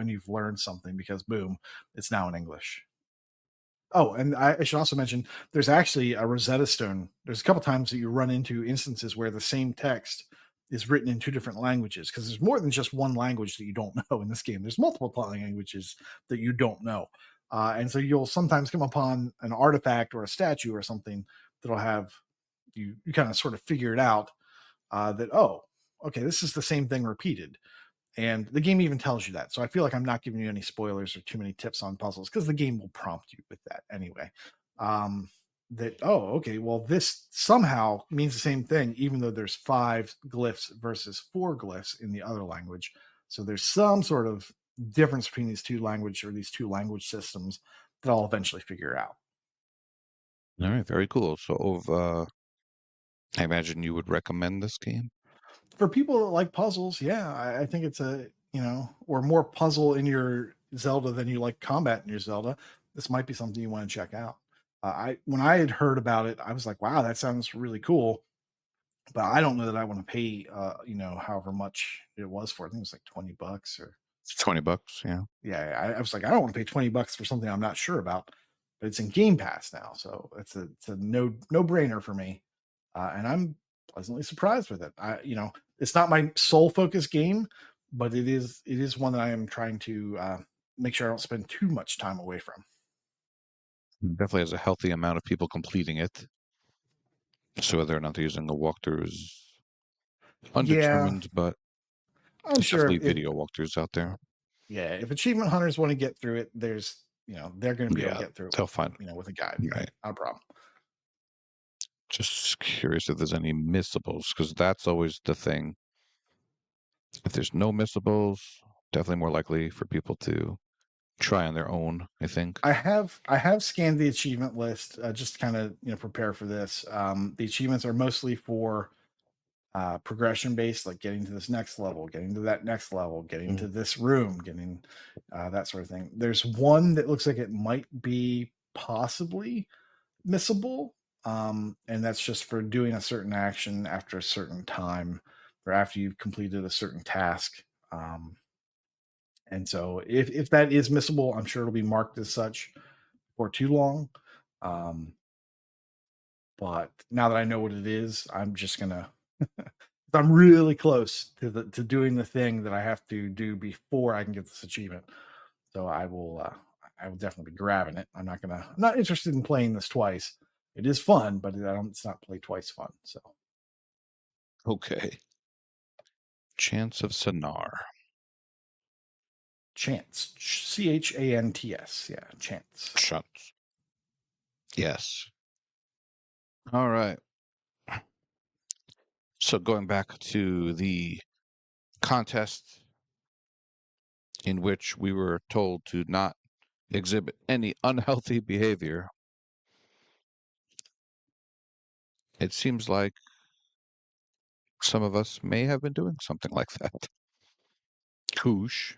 you've learned something, because boom, it's now in English. Oh, and I should also mention there's actually a Rosetta Stone. There's a couple times that you run into instances where the same text is written in two different languages, because there's more than just one language that you don't know in this game. There's multiple languages that you don't know. And so you'll sometimes come upon an artifact or a statue or something that'll have you kind of sort of figure it out, that, oh, okay, this is the same thing repeated. And the game even tells you that. So I feel like I'm not giving you any spoilers or too many tips on puzzles, because the game will prompt you with that anyway. That, oh, okay, well, this somehow means the same thing, even though there's 5 glyphs versus 4 glyphs in the other language. So there's some sort of difference between these two language systems that I'll eventually figure out. All right. Very cool. So, I imagine you would recommend this game. For people that like puzzles, yeah, I think it's or more puzzle in your Zelda than you like combat in your Zelda. This might be something you want to check out. I When I had heard about it, I was like, wow, that sounds really cool. But I don't know that I want to pay, however much it was for. I think it was like $20 or It's $20. Yeah. yeah. I was like, I don't want to pay $20 for something I'm not sure about. But it's in Game Pass now, so it's a no brainer for me, and I'm pleasantly surprised with it. It's not my sole focus game, but it is one that I am trying to make sure I don't spend too much time away from. Definitely has a healthy amount of people completing it. So whether or not they're using a walkthrough is Yeah, undetermined, but I'm there's sure definitely video walkthroughs out there. if achievement hunters want to get through it, they're going to be able to Yeah, get through it they'll find with a guide. right. Not a problem. Just curious if there's any missables, because that's always the thing. If there's no missables, definitely more likely for people to try on their own, I think. I have scanned the achievement list, just to kind of prepare for this. The achievements are mostly for progression based, like getting to this next level, getting to that next level, getting to this room, getting that sort of thing. There's one that looks like it might be possibly missable, and that's just for doing a certain action after a certain time, or after you've completed a certain task. And so if that is missable, I'm sure it'll be marked as such for too long. Um, but now that I know what it is, I'm just gonna I'm really close to doing the thing that I have to do before I can get this achievement. So I will definitely be grabbing it. I'm not interested in playing this twice. It is fun, but it's not play twice fun. So Okay. Chance of Sonar. Chance, Chants, yeah, Chance. Chance. Yes. All right. So going back to the contest in which we were told to not exhibit any unhealthy behavior, it seems like some of us may have been doing something like that. Koosh.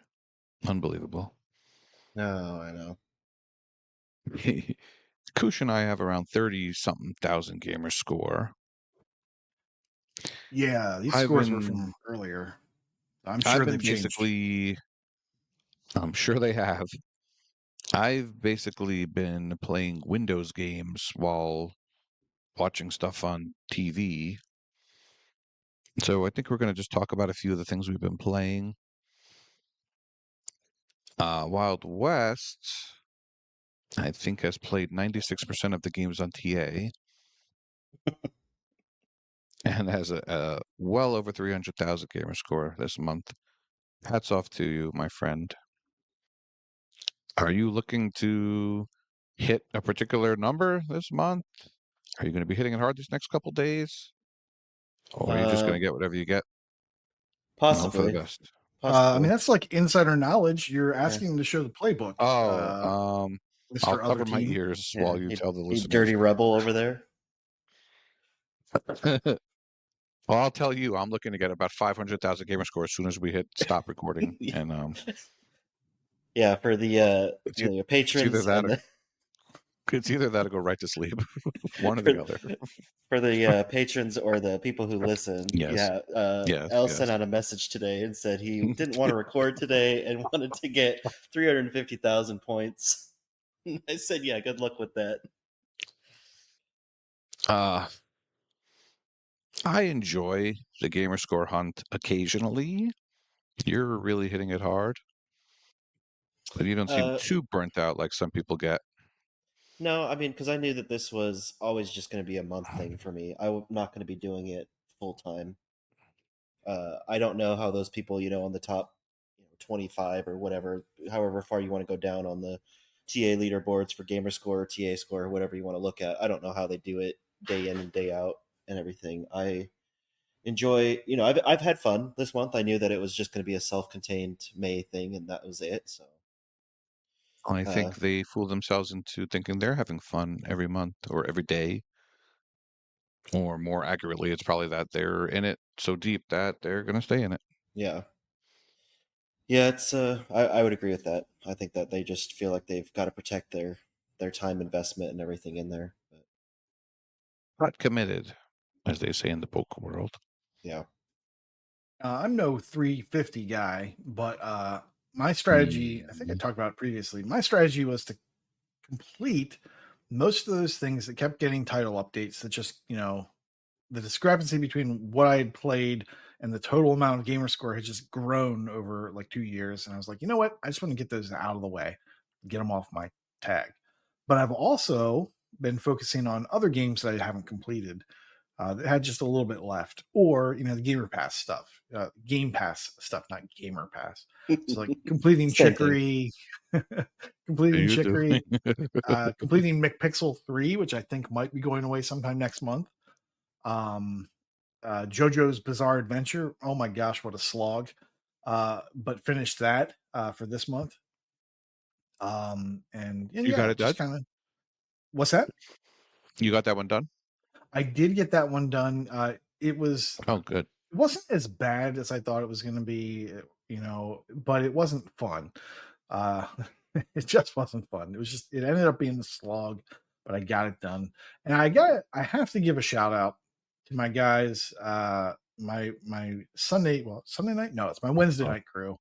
Unbelievable. No, I know. Kush and I have around 30-something thousand gamer score. Yeah, these I've scores were been from earlier. I'm I've sure been they've changed. basically I'm sure they have. I've basically been playing Windows games while watching stuff on TV. So I think we're going to just talk about a few of the things we've been playing. Wild West, I think, has played 96% of the games on TA and has a well over 300,000 gamer score this month. Hats off to you, my friend. Are you looking to hit a particular number this month? Are you going to be hitting it hard these next couple days? Or are you just going to get whatever you get and hope for the Possibly, best? I mean, possibly. that's like insider knowledge. You're Yeah, asking to show the playbook, Oh, I'll Mr. Other cover my Team. ears yeah. while you tell the You listeners. dirty rebel over there. Well, I'll tell you, I'm looking to get about 500,000 gamer score as soon as we hit stop recording. Yeah. And Yeah, for the it's, your it's either patrons that and or the it's either that or go right to sleep. One or for, the other. for the patrons or the people who listen. Yes. Yeah, Yes. El Yes. sent out a message today and said he didn't want to record today and wanted to get 350,000 points. I said, yeah, good luck with that. Uh, I enjoy the gamer score hunt occasionally. You're really hitting it hard, but you don't seem Uh, too burnt out like some people get. no, I mean, because I knew that this was always just going to be a month thing for me. I'm not going to be doing it full time. I don't know how those people, on the top, 25 or whatever, however far you want to go down on the TA leaderboards for gamer score or TA score or whatever you want to look at. I don't know how they do it day in and day out and everything. I enjoy, I've had fun this month. I knew that it was just going to be a self-contained May thing, and that was it. So, I uh, think they fool themselves into thinking they're having fun every month or every day. Or more accurately, it's probably that they're in it so deep that they're going to stay in it. yeah. Yeah, it's I would agree with that. I think that they just feel like they've got to protect their time investment and everything in there. But Not committed, as they say in the poker world. yeah. I'm no 350 guy, but my strategy, I think I talked about it previously. My strategy was to complete most of those things that kept getting title updates that just, the discrepancy between what I had played and the total amount of gamer score had just grown over like 2 years. And I was like, you know what? I just want to get those out of the way, get them off my tag. But I've also been focusing on other games that I haven't completed that had just a little bit left, or the Gamer Pass stuff, Game Pass stuff, not Gamer Pass. So like completing Same thing. Chicory, Are you doing? completing McPixel 3, which I think might be going away sometime next month. JoJo's Bizarre Adventure. Oh my gosh, what a slog! But finished that for this month. And You got yeah, it done? just kind of. What's that? You got that one done? I did get that one done. It Oh, good. wasn't as bad as I thought it was going to be, but it wasn't fun. Uh, it just wasn't fun. It ended up being a slog, but I got it done. And I have to give a shout out to my guys, my Sunday night? No, it's my Wednesday night crew.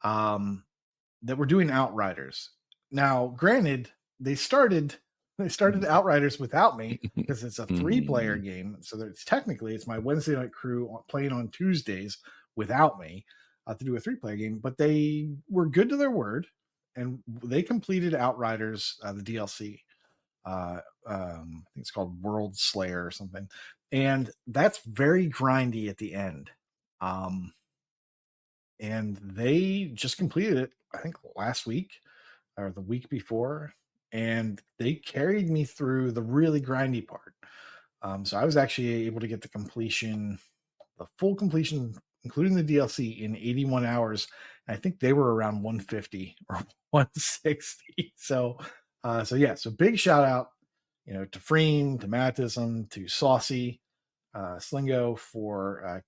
That were doing Outriders. Now, granted, they started Outriders without me because it's a 3-player game. So it's my Wednesday night crew playing on Tuesdays without me to do a 3-player game. But they were good to their word, and they completed Outriders, the DLC. I think it's called World Slayer or something, and that's very grindy at the end. And they just completed it, I think, last week or the week before, and they carried me through the really grindy part. So I was actually able to get the full completion, including the DLC, in 81 hours. And I think they were around 150 or 160. So big shout out, to Freem, to Mattism, to Saucy, Slingo for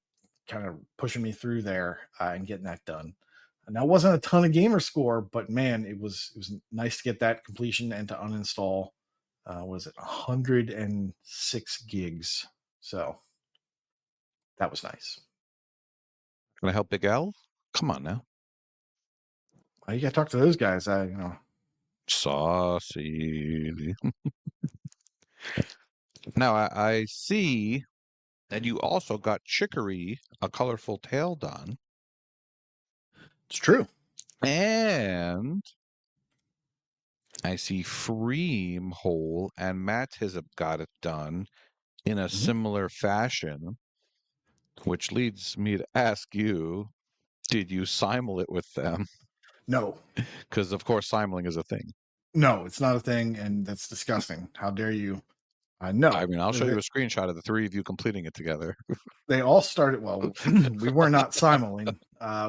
kind of pushing me through there and getting that done. Now, it wasn't a ton of gamer score, but man, it was nice to get that completion and to uninstall was it 106 gigs? So that was nice. Can I help Big L? Come on now. You got to talk to those guys. Saucy. Now, I see that you also got Chicory, A Colorful Tale done. It's true. And I see Freem Hole and Matt has got it done in a similar fashion, which leads me to ask you, did you simul it with them? No, Because, of course, simuling is a thing. no, it's not a thing, and that's disgusting. How dare you? No. I mean, I'll show you a screenshot of the three of you completing it together. They all started. Well, we were not simuling.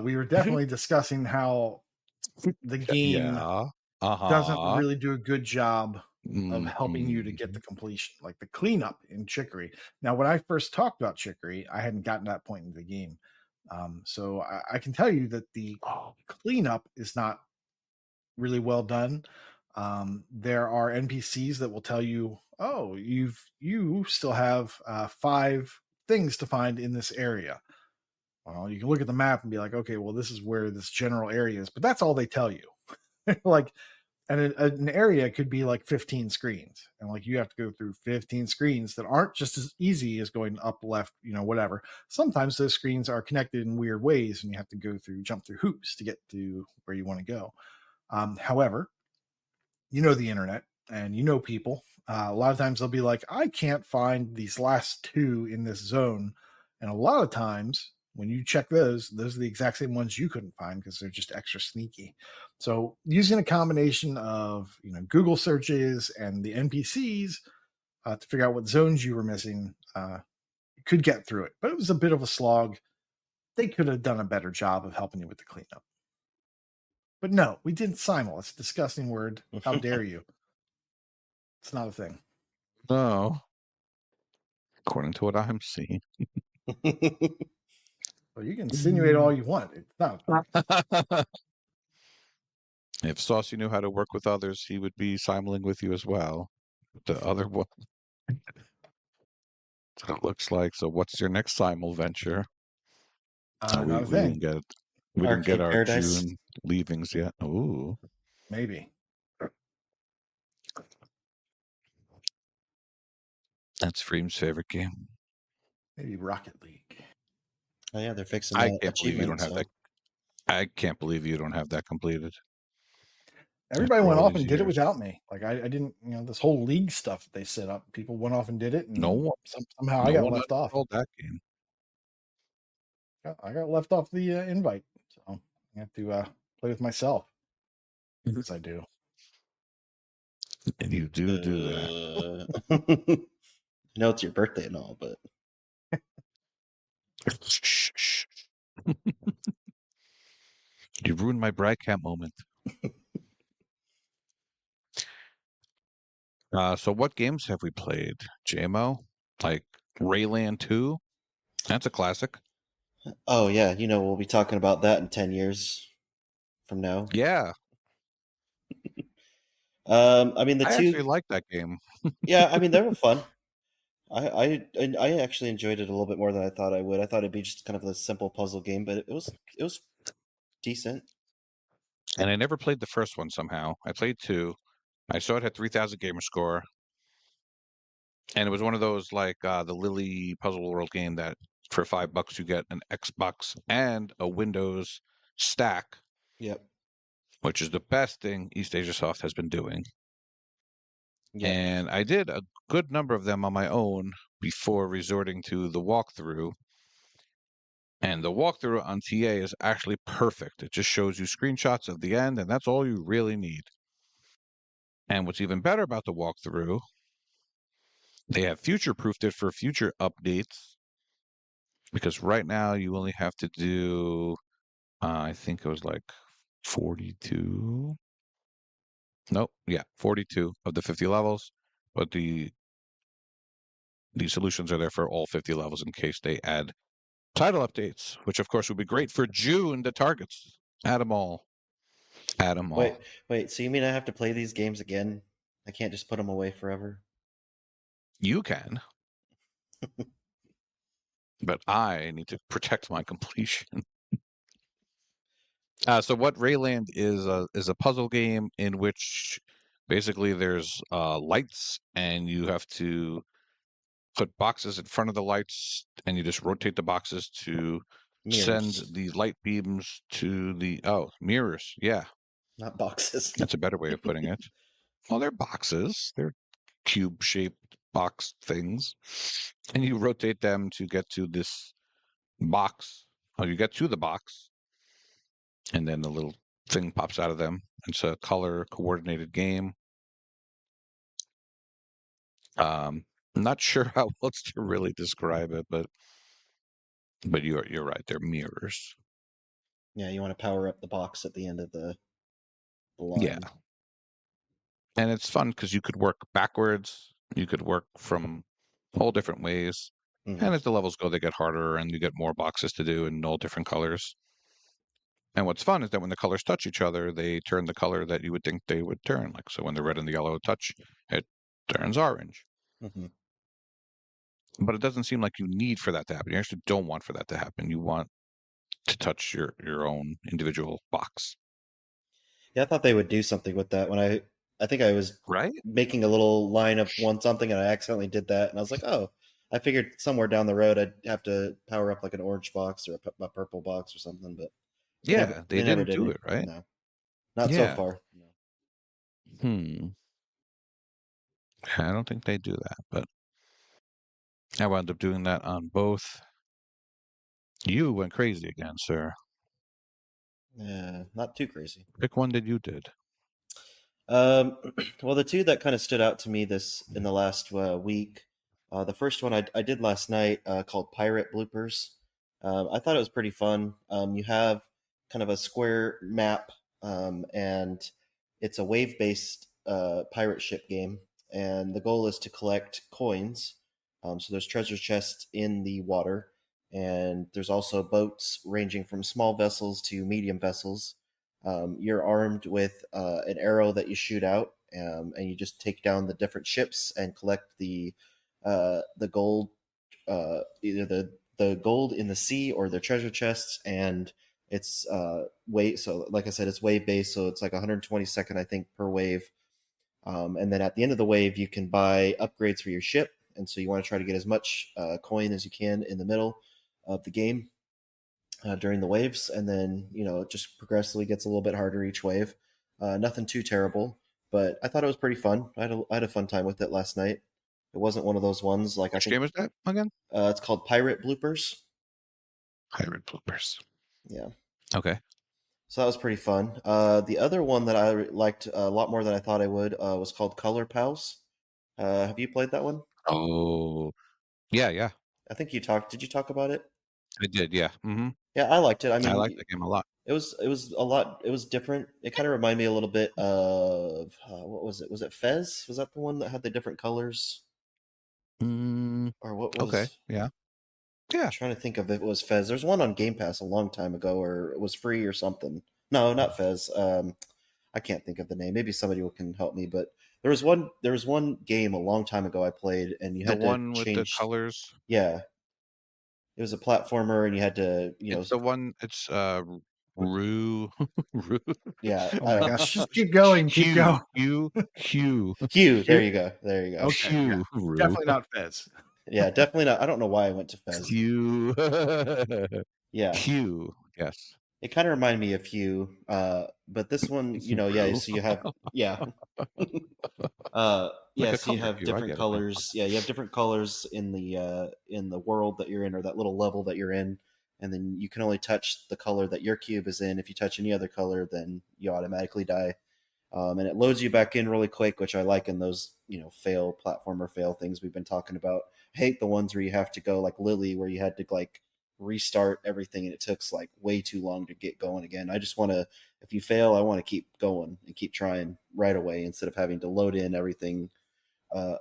We were definitely discussing how the game Yeah. doesn't really do a good job of helping you to Mm-hmm. get the completion, like the cleanup in Chicory. Now, when I first talked about Chicory, I hadn't gotten to that point in the game. So I can tell you that the cleanup is not really well done. There are NPCs that will tell you, "Oh, you still have 5 things to find in this area." Well, you can look at the map and be like, "Okay, well, this is where this general area is," but that's all they tell you. Like, and an area could be like 15 screens, and like you have to go through 15 screens that aren't just as easy as going up, left, whatever. Sometimes those screens are connected in weird ways, and you have to jump through hoops to get to where you want to go. However, the internet and people. A lot of times they'll be like, I can't find these last 2 in this zone. And a lot of times when you check those are the exact same ones you couldn't find because they're just extra sneaky. So using a combination of, Google searches and the NPCs to figure out what zones you were missing, you could get through it. But it was a bit of a slog. They could have done a better job of helping you with the cleanup. But no, we didn't simul. It's a disgusting word. How dare you? It's not a thing. No. According to what I'm seeing. Well, you can insinuate all you want. It's not. If Saucy knew how to work with others, he would be simuling with you as well. The other one. That's what it looks like. So what's your next simul venture? Not a We thing. didn't get Arcade our Paradise. June leavings yet. Ooh. Maybe. That's Freem's favorite game. Maybe Rocket League. Oh yeah, they're fixing I that can't believe you don't achievement. have that. I can't believe you don't have that completed. Everybody After went all off these and did it years. without me. Like I didn't, this whole league stuff that they set up. People went off and did it, and No one. somehow I No got one left off. installed that game. I got left off the invite, so I have to play with myself. As I do. And you do that. I know it's your birthday and all, but Shh, shh. You ruined my Brightcamp moment. So what games have we played, JMO? Like Rayland 2? That's a classic. oh yeah, we'll be talking about that in 10 years from now. Yeah, I mean the I two. actually like that game. Yeah, I mean they were fun. I actually enjoyed it a little bit more than I thought I would. I thought it'd be just kind of a simple puzzle game, but it was decent. And I never played the first one somehow. I played 2. I saw it had 3,000 gamer score. And it was one of those like the Lily Puzzle World game that for $5 you get an Xbox and a Windows stack, Yep. which is the best thing East Asia Soft has been doing. Yep. And I did a good number of them on my own before resorting to the walkthrough. And the walkthrough on TA is actually perfect. It just shows you screenshots of the end, and that's all you really need. And what's even better about the walkthrough, they have future-proofed it for future updates. Because right now you only have to do, I think it was like 42. Nope, yeah, 42 of the 50 levels. But the solutions are there for all 50 levels in case they add title updates, which of course would be great for June. The targets, add them all. Add them all. Wait. So you mean I have to play these games again I can't just put them away forever. You can, but I need to protect my completion. So what Rayland is a puzzle game in which basically there's lights and you have to put boxes in front of the lights and you just rotate the boxes to send Mirrors, the light beams to the mirrors. Yeah, not boxes. that's a better way of putting it. Well, they're boxes. They're cube-shaped box things, and you rotate them to get to this box. Oh, you get to the box, and then the little thing pops out of them. It's a color coordinated game. I'm not sure how else to really describe it, but you're right. They're mirrors. Yeah, you want to power up the box at the end of the Yeah, line. and it's fun because you could work backwards. You could work from all different ways. Mhm. And as the levels go, they get harder, and you get more boxes to do in all different colors. And what's fun is that when the colors touch each other, they turn the color that you would think they would turn. Like, so when the red and the yellow touch, it turns orange. Mhm. But it doesn't seem like you need for that to happen. You actually don't want for that to happen. You want to touch your own individual box. Yeah, I thought they would do something with that when I think I was Right? making a little line of one something and I accidentally did that and I was like, oh, I figured somewhere down the road I'd have to power up like an orange box or a purple box or something, but Yeah, they they never didn't did do it. it, right? No, not so Yeah. far. No. Hmm. I don't think they do that, but I wound up doing that on both. You went crazy again, sir. Yeah, not too crazy. Pick one that you did. Um, well, the two that kind of stood out to me this in the last week, the first one I did last night called Pirate Bloopers. I thought it was pretty fun. You have kind of a square map, and it's a wave-based pirate ship game, and the goal is to collect coins. So there's treasure chests in the water, and there's also boats ranging from small vessels to medium vessels. You're armed with an arrow that you shoot out, and you just take down the different ships and collect the gold, either the gold in the sea or the treasure chests. And it's wave. So, like I said, it's wave based, so it's like 122nd, I think, per wave. And then at the end of the wave, you can buy upgrades for your ship, and so you want to try to get as much coin as you can in the middle of the game during the waves, and then it just progressively gets a little bit harder each wave. Nothing too terrible, but I thought it was pretty fun. I had a fun time with it last night. It wasn't one of those ones like I Which think game is that again? it's called Pirate Bloopers. Pirate Bloopers. Yeah, Okay. so that was pretty fun. The other one that I liked a lot more than I thought I would was called Color Pals. Have you played that one? Oh, yeah. I think you talked. Did you talk about it? I did, yeah. Yeah, I liked it. I I mean, like that game a lot. it was a lot. It was different. It kind of reminded me a little bit of what was it? Was it Fez? Was that the one that had the different colors, Mm, or what okay, was? yeah. I'm Yeah. trying to think of if it was Fez. There's one on Game Pass a long time ago, or it was free or something. No, not Fez. I can't think of the name. Maybe somebody can help me. But there was one. There was one game a long time ago I played, and you The had to one with the change. colors. Yeah, it was a platformer, and you had to, It's the one, it's Rue. Rue. yeah. Oh my gosh, just keep going, keep Hugh. going. Hugh. Hugh. There Hugh? you go. There you go. Okay, yeah, Hugh. Rue. definitely not Fez. Yeah, definitely not. I don't know why I went to Fez. Hugh. Yeah, Hugh. Yes. it kind of reminded me of Hugh, but this one, yeah. Rue. So you have, yeah, Like yeah. a So you color have hue. I different get it now. colors. Yeah, you have different colors in the world that you're in, or that little level that you're in, and then you can only touch the color that your cube is in. If you touch any other color, then you automatically die. And it loads you back in really quick, which I like in those fail platformer fail things we've been talking about. I hate the ones where you have to go like Lily, where you had to like restart everything and it took like way too long to get going again. I just want to, if you fail, I want to keep going and keep trying right away instead of having to load in everything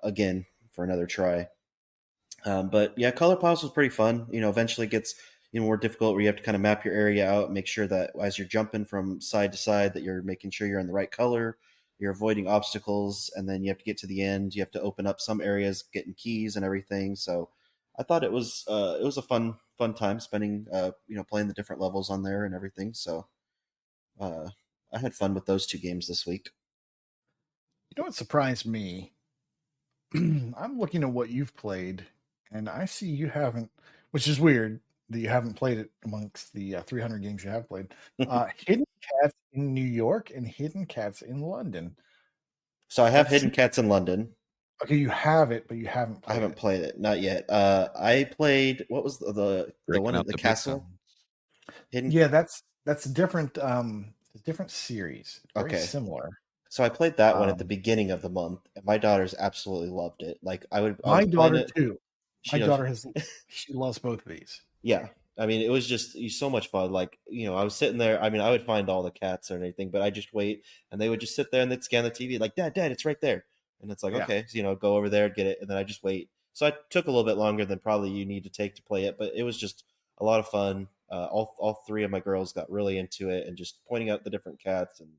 again for another try. But yeah, Color Pals was pretty fun. Eventually it gets more difficult where you have to kind of map your area out, make sure that as you're jumping from side to side that you're making sure you're in the right color. you're avoiding obstacles, and then you have to get to the end. You have to open up some areas, getting keys and everything. So I thought it was a fun time spending playing the different levels on there and everything. So uh, I had fun with those two games this week. You know what surprised me? I'm looking at what you've played, and I see you haven't, which is weird that you haven't played it amongst the 300 games you have played. Hidden Cats in New York and Hidden Cats in London. So I have That's- Hidden Cats in London. Okay, you have it, but you haven't I played haven't it. played it, not yet. I played what was the Breaking one at out the big castle? guns. Hidden. Yeah, that's a different series. Very Okay. similar. So I played that one at the Um, beginning of the month, and my daughters absolutely loved it. Like I was My playing daughter it. too. She My knows. daughter she loves both of these. Yeah, I mean, it was just so much fun. Like I was sitting there. I mean, I would find all the cats or anything, but I just wait, and they would just sit there and they'd scan the TV, like, Dad, it's right there, and it's like, Yeah. okay, so, go over there, get it, and then I just wait. So I took a little bit longer than probably you need to take to play it, but it was just a lot of fun. All three of my girls got really into it, and just pointing out the different cats and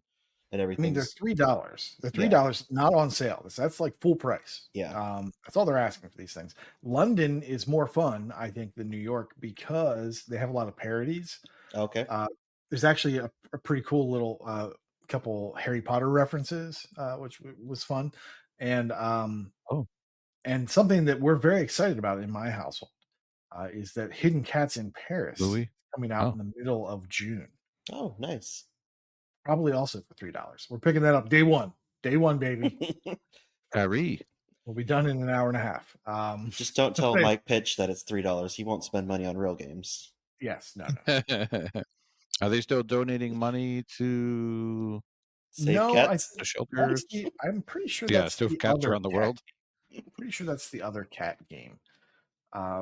I mean, everything. they're $3. They're Yeah. $3, not on sale. That's like full price. Yeah. That's all they're asking for these things. London is more fun, I think, than New York because they have a lot of parodies. Okay. There's actually a pretty cool little couple Harry Potter references, which was fun, and and something that we're very excited about in my household is that Hidden Cats in Paris Louis? coming out Oh. in the middle of June. Oh, nice. Probably also for $3. We're picking that up day one. Day one, baby. Harry. We'll be done in an hour and a half. Just don't tell Mike Pitch that it's $3. He won't spend money on real games. Yes, no. Are they still donating money to Save No, cats. the shelters? I'm pretty sure Yeah, that's still the cats other around the cat world. game. Pretty sure that's the other cat game,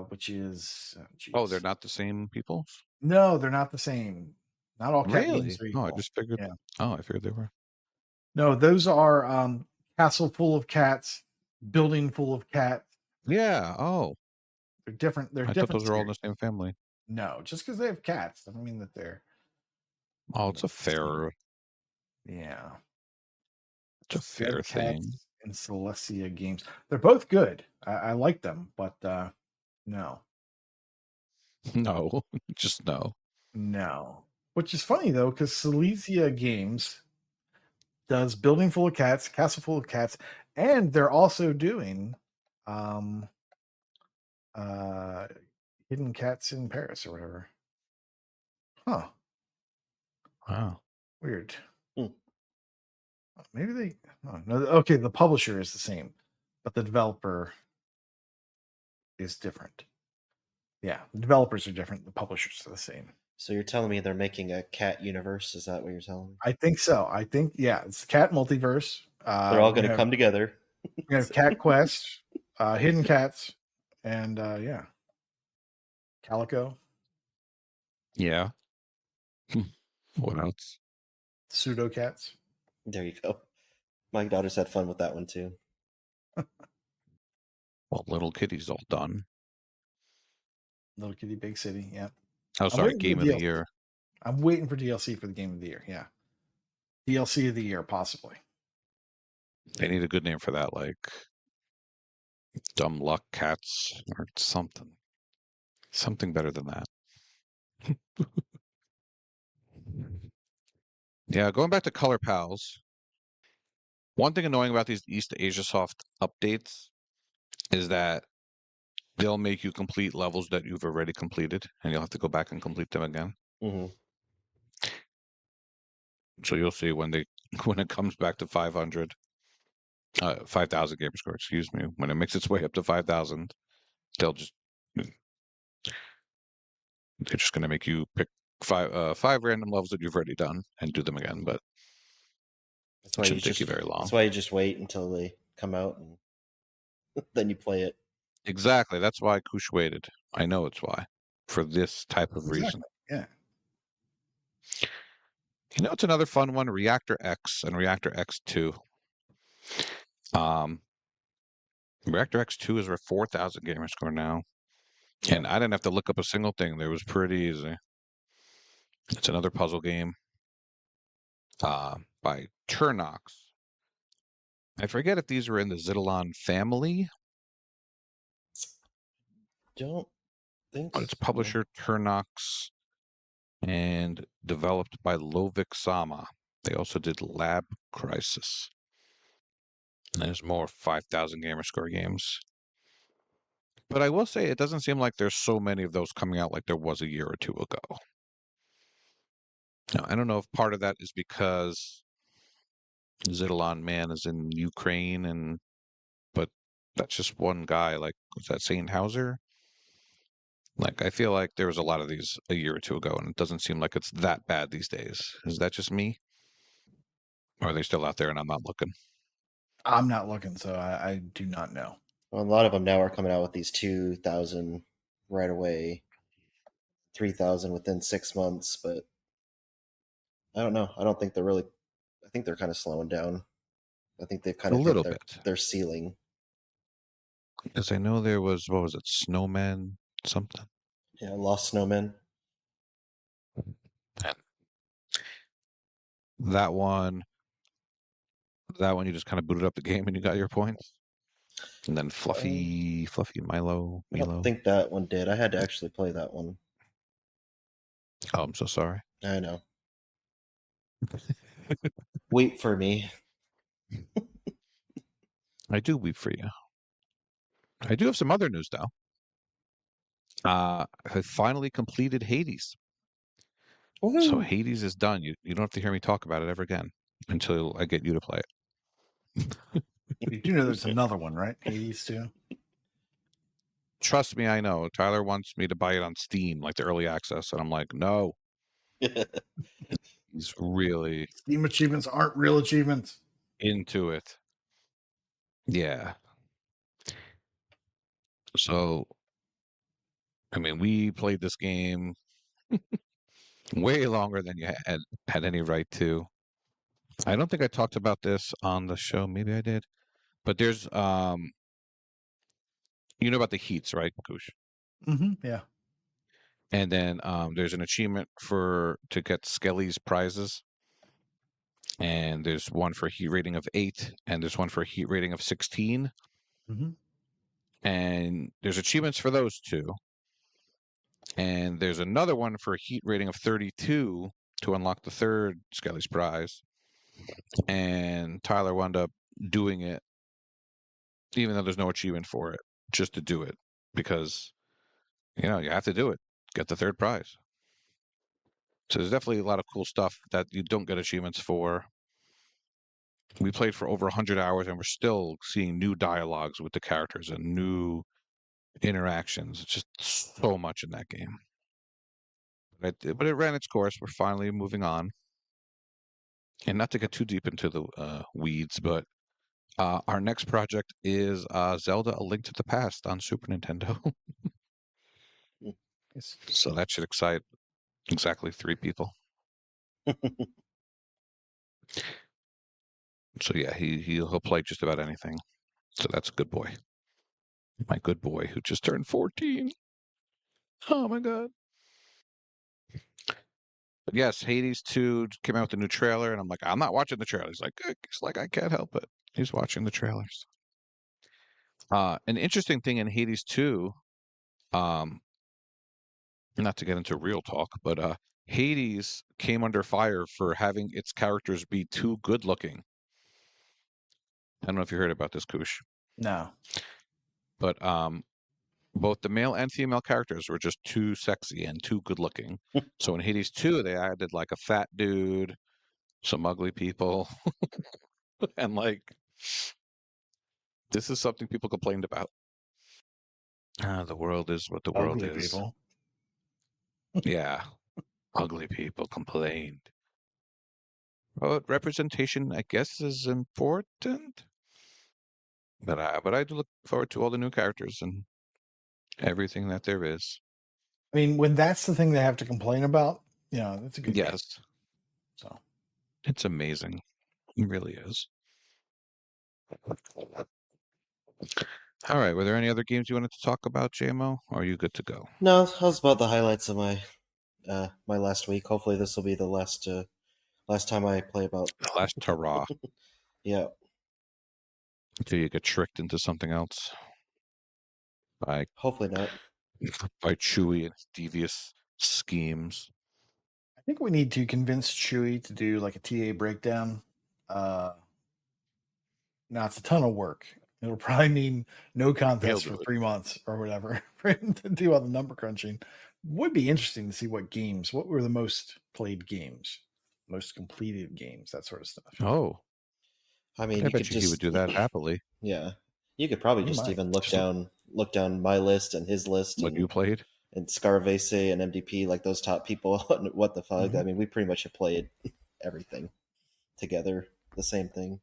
which is Oh, they're geez. not the same people? No, they're not the same. Not all cat Really? games are Oh, I equal. just figured. Yeah. Oh, I figured they were. No, those are Castle Full of Cats, Building Full of Cats. Yeah. Oh, They're different. They're I thought different. those were all in the series. same family. No, just because they have cats doesn't mean that they're. Oh, it's a fair. Yeah. It's a fair Dead thing. Cats and Celestia games. They're both good. I like them, but no. No, just no. No. Which is funny though, because Silesia Games does Building Full of Cats, Castle Full of Cats, and they're also doing Hidden Cats in Paris or whatever. Huh. Wow. Weird. Hmm. Maybe they no, okay, the publisher is the same, but the developer is different. Yeah, the developers are different, the publishers are the same. So you're telling me they're making a cat universe? Is that what you're telling me? I think so. I think it's the Cat Multiverse. They're all going to come together. We have Cat Quest, Hidden Cats, and yeah, Calico, Yeah. What else? Pseudo Cats. There you go. My daughters had fun with that one too. Well, Little Kitty's all done. Little Kitty Big City. Yeah. Oh, sorry, waiting for Game of the the DLC. Year. I'm waiting for DLC for the Game of the Year. Yeah. DLC of the Year, possibly. They need a good name for that, like Dumb Luck Cats or something. Something better than that. Yeah, going back to Color Pals. One thing annoying about these East Asia Soft updates is that they'll make you complete levels that you've already completed, and you'll have to go back and complete them again. Mm-hmm. So you'll see when it comes back to 500, 5,000 gamer score, excuse me, when it makes its way up to 5,000, they're just going to make you pick five random levels that you've already done and do them again, but That's why it shouldn't take you very long. That's why you just wait until they come out and then you play it. Exactly. That's why Kush waited. I know it's why. For this type of reason. Yeah. You know, it's another fun one, Reactor X and Reactor X2. Reactor X2 is a 4,000 gamer score now. Yeah. And I didn't have to look up a single thing. It was pretty easy. It's another puzzle game by Turnox. I forget if these were in the Zidalon family, Don't think but it's so. publisher Turnox and developed by Lovik Sama. They also did Lab Crisis. And there's more 5,000 Gamerscore games. But I will say it doesn't seem like there's so many of those coming out like there was a year or two ago. Now, I don't know if part of that is because Zidalon Man is in Ukraine, but that's just one guy. Like, was that Saint Hauser? Like, I feel like there was a lot of these a year or two ago, and it doesn't seem like it's that bad these days. Is that just me? Or are they still out there and I'm not looking? I'm not looking, so I do not know. Well, a lot of them now are coming out with these 2,000 right away, 3,000 within 6 months. But I don't know. I don't think they're really. I think they're kind of slowing down. I think they've kind A of hit little bit. their ceiling. Because I know there was, what was it, Snowman something? Yeah, Lost Snowmen. And that one, you just kind of booted up the game and you got your points. And then Fluffy Milo. I don't think that one did. I had to actually play that one. Oh, I'm so sorry. I know. Wait for me. I do weep for you. I do have some other news though. I finally completed Hades. So Woo! Hades is done. You don't have to hear me talk about it ever again until I get you to play it. You do know there's another one, right? Hades too. Trust me, I know. Tyler wants me to buy it on Steam, like the early access, and I'm like, no. He's really Steam achievements aren't real achievements. into it. Yeah. So, I mean, we played this game way longer than you had any right to. I don't think I talked about this on the show. Maybe I did. But there's you know about the heats, right, Kush? Yeah. And then there's an achievement to get Skelly's prizes. And there's one for a heat rating of 8, and there's one for a heat rating of 16. Mhm. And there's achievements for those two. And there's another one for a heat rating of 32 to unlock the third Skelly's prize. And Tyler wound up doing it, even though there's no achievement for it, just to do it because you have to do it, get the third prize. So there's definitely a lot of cool stuff that you don't get achievements for. We played for over 100 hours and we're still seeing new dialogues with the characters and new interactions. It's just so much in that game. But it ran its course. We're finally moving on. And not to get too deep into the weeds, but our next project is Zelda: A Link to the Past on Super Nintendo. Yes. So that should excite exactly 3 people. So yeah, he'll play just about anything. So that's a good boy. My good boy who just turned 14. Oh my god. But yes, Hades 2 came out with a new trailer, and I'm like, I'm not watching the trailer. He's like, I can't help it. He's watching the trailers. An interesting thing in Hades 2, um, not to get into real talk, but Hades came under fire for having its characters be too good looking. I don't know if you heard about this, Kush, No. but both the male and female characters were just too sexy and too good looking. So in Hades 2, they added like a fat dude, some ugly people, and like this is something people complained about. The world is what the world Ugly is. people. Yeah, ugly people complained. But representation, I guess, is important. But I do look forward to all the new characters and everything that there is. I mean, when that's the thing they have to complain about, that's a good game. Yes, So it's amazing. It really is. All right. Were there any other games you wanted to talk about, JMO? Or are you good to go? No, that was about the highlights of my my last week. Hopefully, this will be the last time I play about. The last hurrah. Yeah. until you get tricked into something else by Hopefully not. Chewie and his devious schemes. I think we need to convince Chewy to do like a TA breakdown. Now it's a ton of work. It'll probably mean no contest do for it. 3 months or whatever for him to do all the number crunching. Would be interesting to see what were the most played games, most completed games, that sort of stuff. Oh, I mean, I you bet could you he would just do that happily. yeah, you could probably He just might. even Just look down my list and his list what you played. and Scarvese and MDP, like those top people. What the fuck? Mhm. I mean, we pretty much have played everything together, the same thing.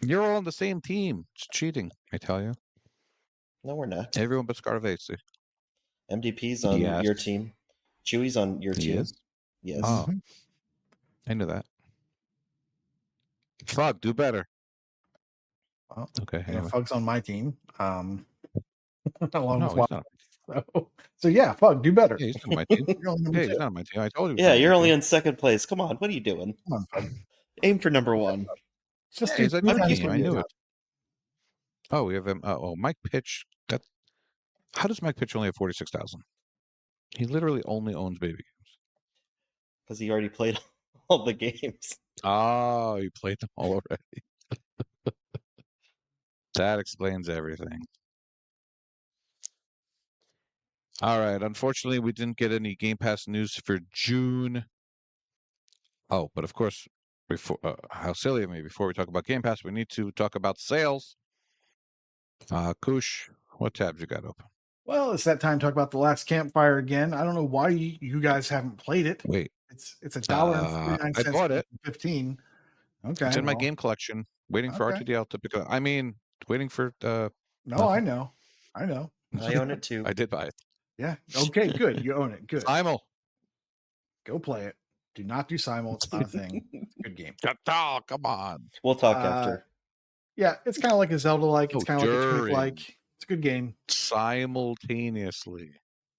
You're all on the same team. It's cheating, I tell you. No, we're not. Everyone but Scarvese. MDP's on Yes. your team. Chewie's on your He team. is? Yes. Oh. Mhm. I knew that. Fuck, do better. Well, Okay, and anyway. Fug's on my team. Along No, with he's Wild. not. So yeah, Fug, do better. Yeah, he's not on my team. You're only number Yeah, two. he's not on my team. I told you. Yeah, you're only in second place. Come on, what are you doing? Come on, Fug. Aim for number one. Just Yeah, do he's on 3 your times team. what I you knew do. it. Oh, we have him. Mike Pitch. How does Mike Pitch only have 46,000? He literally only owns baby games. Because he already played all the games. Oh, you played them all already. That explains everything. All right. Unfortunately, we didn't get any Game Pass news for June. Oh, but of course, before how silly of me! Before we talk about Game Pass, we need to talk about sales. Kush, what tabs you got open? Well, it's that time to talk about The Last Campfire again. I don't know why you guys haven't played it. Wait, It's $1.49. I bought it. 15. Okay. It's in my well, game collection, waiting for Okay. RTDL to pick up. I mean, waiting for No, nothing. I know. I own it too. I did buy it. Yeah. Okay, good. You own it. Good. Simul. Go play it. Do not do Simul. It's not a thing. It's a good game. Oh, come on. We'll talk Uh, after. Yeah, it's kind of like a Zelda-like. It's Oh, kind of like a during. Tunic-like. It's a good game. Simultaneously.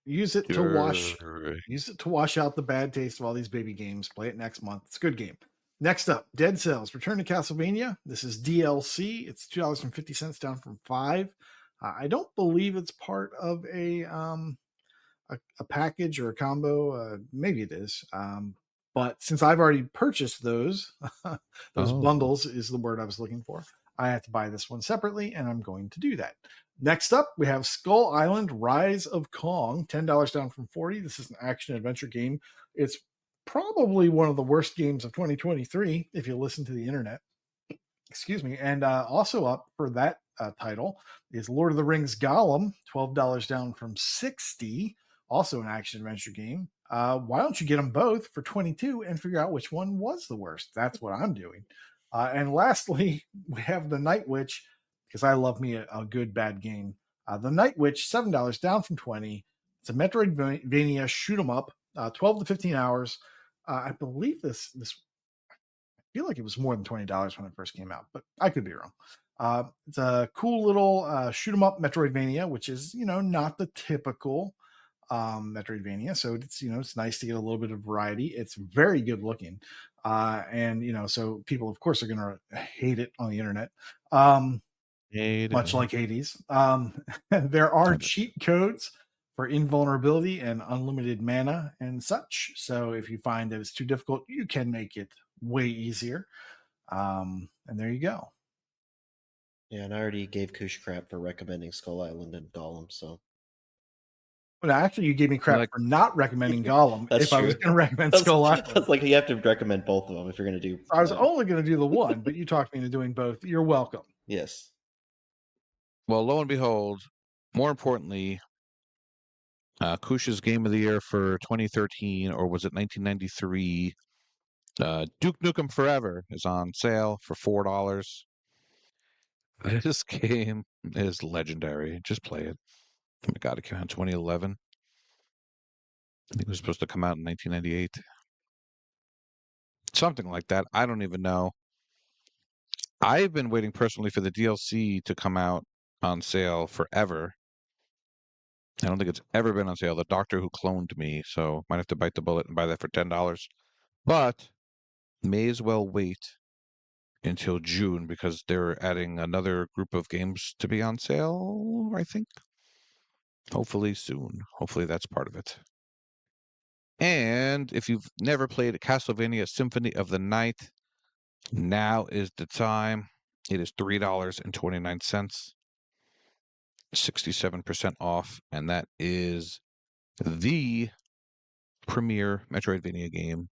Use it to wash. During. Use it to wash out the bad taste of all these baby games. Play it next month. It's a good game. Next up, Dead Cells: Return to Castlevania. This is DLC. It's $2.50 down from $5. I don't believe it's part of a package or a combo. Maybe it is. But since I've already purchased those bundles is the word I was looking for. I have to buy this one separately, and I'm going to do that. Next up, we have Skull Island: Rise of Kong, $10 down from $40. This is an action adventure game. It's probably one of the worst games of 2023 if you listen to the internet. Excuse me. And also up for that title is Lord of the Rings Gollum, $12 down from $60. Also an action adventure game. Why don't you get them both for $22 and figure out which one was the worst? That's what I'm doing. And lastly, we have the Night Witch, because I love me a good bad game. The Night Witch, $7 down from $20. It's a Metroidvania shoot 'em up, 12 to 15 hours. I believe this I feel like it was more than $20 when it first came out, but I could be wrong. It's a cool little shoot 'em up Metroidvania, which is not the typical Metroidvania. So it's nice to get a little bit of variety. It's very good looking, and so people, of course, are going to hate it on the internet. Much like Hades. There are cheat codes for invulnerability and unlimited mana and such. So if you find that it's too difficult, you can make it way easier. And there you go. Yeah, and I already gave Kush crap for recommending Skull Island and Gollum, so But actually, you gave me crap for not recommending Gollum That's if I was true. going to recommend I was, Skull I Island. was like, you have to recommend both of them if you're going to do. I was only going to do the one, but you talked me into doing both. You're welcome. Yes. Well, lo and behold, more importantly, Kush's Game of the Year for 2013, or was it 1993? Duke Nukem Forever is on sale for $4. This game is legendary. Just play it. Oh my God, it came out in 2011. I think it was supposed to come out in 1998. Something like that. I don't even know. I've been waiting personally for the DLC to come out on sale forever. I don't think it's ever been on sale. The Doctor Who cloned me, so might have to bite the bullet and buy that for $10. But may as well wait until June because they're adding another group of games to be on sale, I think. Hopefully soon. Hopefully that's part of it. And if you've never played Castlevania Symphony of the Night, now is the time. It is $3.29, 67% off, and that is the premier Metroidvania game,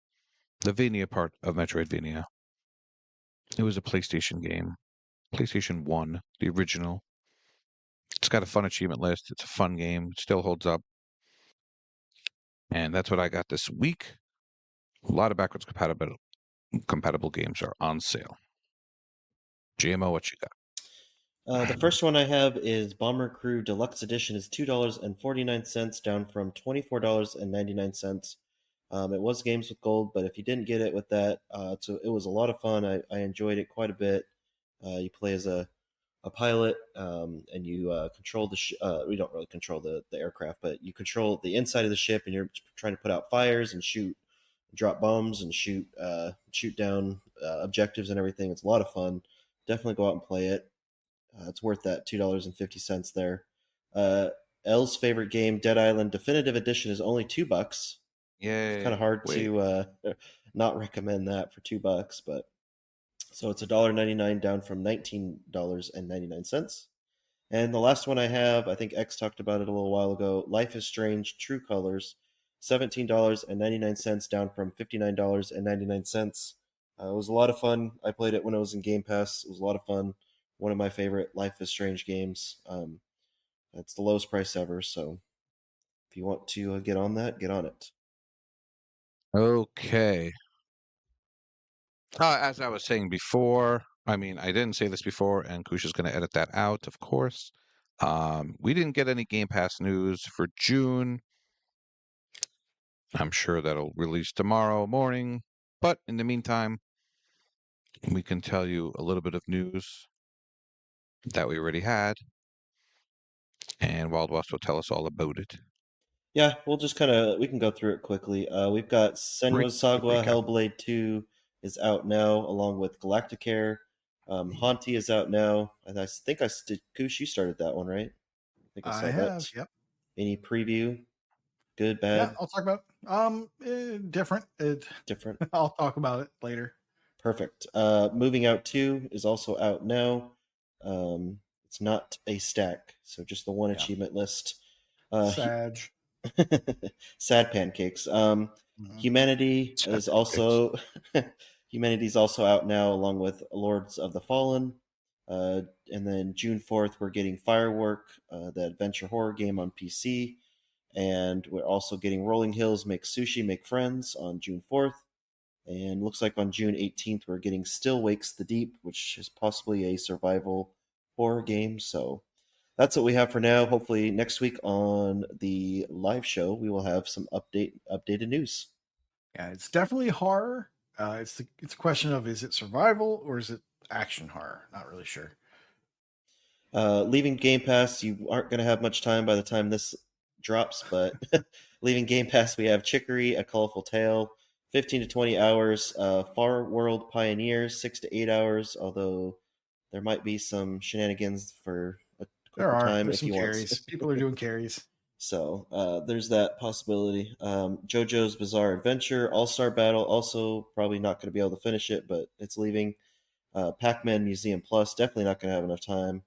the Vania part of Metroidvania. It was a PlayStation game, PlayStation 1, the original. It's got a fun achievement list. It's a fun game. It still holds up. And that's what I got this week. A lot of backwards compatible games are on sale. GMO, what you got? The first one I have is Bomber Crew Deluxe Edition is $2.49, down from $24.99. It was games with gold, but if you didn't get it with that, it was a lot of fun. I enjoyed it quite a bit. You play as a pilot, and you control the. We don't really control the aircraft, but you control the inside of the ship, and you're trying to put out fires and drop bombs and shoot down objectives and everything. It's a lot of fun. Definitely go out and play it. It's worth that $2.50 there. L's favorite game, Dead Island Definitive Edition, is only $2. Yay. It's kind of hard to not recommend that for $2, but so it's $1.99 down from $19.99. And the last one I have, I think X talked about it a little while ago, Life is Strange True Colors, $17.99 down from $59.99. It was a lot of fun. I played it when it was in Game Pass. It was a lot of fun. One of my favorite Life is Strange games. It's the lowest price ever, so if you want to get on that, get on it. Okay. As I was saying before, I mean, I didn't say this before, and Kusha's going to edit that out, of course. We didn't get any Game Pass news for June. I'm sure that'll release tomorrow morning. But in the meantime, we can tell you a little bit of news that we already had, and Wild West will tell us all about it. Yeah, we can go through it quickly. We've got Senua's Saga, Hellblade 2 is out now, along with Galacticare. Haunty is out now, and I think Kush, you started that one, right? I think I have, yep. Any preview? Good, bad? Yeah, I'll talk about different. Different. I'll talk about it later. Perfect. Moving Out 2 is also out now. It's not a stack, so just the one achievement list. Sad. Sad pancakes. Humanity is also Humanity's also out now, along with Lords of the Fallen. And then June 4th, we're getting Firework, the adventure horror game on PC. And we're also getting Rolling Hills Make Sushi, Make Friends on June 4th. And looks like on June 18th, we're getting Still Wakes the Deep, which is possibly a survival horror game. So that's what we have for now. Hopefully next week on the live show, we will have some updated news. Yeah, it's definitely horror. It's a question of, is it survival or is it action horror? Not really sure. Leaving Game Pass, you aren't going to have much time by the time this drops, but leaving Game Pass, we have Chicory, A Colorful Tale, 15 to 20 hours. Far World Pioneers, 6 to 8 hours, although there might be some shenanigans for a quicker time if you want. People are doing carries. So there's that possibility. JoJo's Bizarre Adventure, All-Star Battle, also probably not going to be able to finish it, but it's leaving. Pac-Man Museum Plus, definitely not going to have enough time,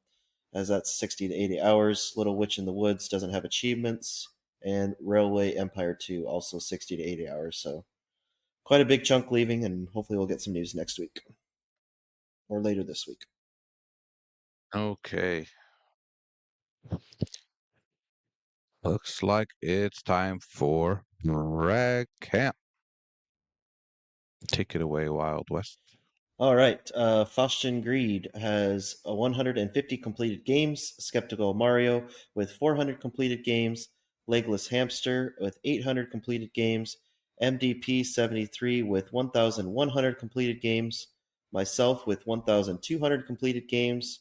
as that's 60 to 80 hours. Little Witch in the Woods doesn't have achievements. And Railway Empire 2, also 60 to 80 hours. So quite a big chunk leaving, and hopefully we'll get some news next week. Or later this week. Okay. Looks like it's time for Rag Camp. Take it away, Wild West. All right. Faustian Greed has 150 completed games. Skeptical Mario with 400 completed games. Legless Hamster with 800 completed games. MDP 73 with 1,100 completed games. Myself with 1,200 completed games.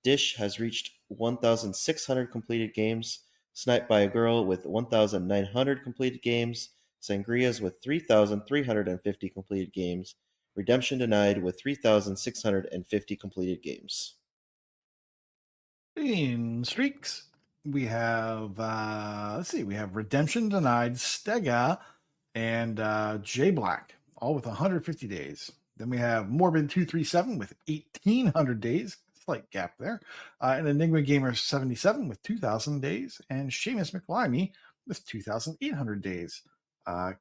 Dish has reached 1,600 completed games. Sniped by a Girl with 1,900 completed games. Sangrias with 3,350 completed games. Redemption denied with 3,650 completed games. In streaks, we have we have Redemption Denied, Stega, and J Black, all with 150 days. Then we have Morbid 237 with 1,800 days, slight gap there, and Enigma Gamer 77 with 2,000 days, and Seamus McLimey with 2,800 days.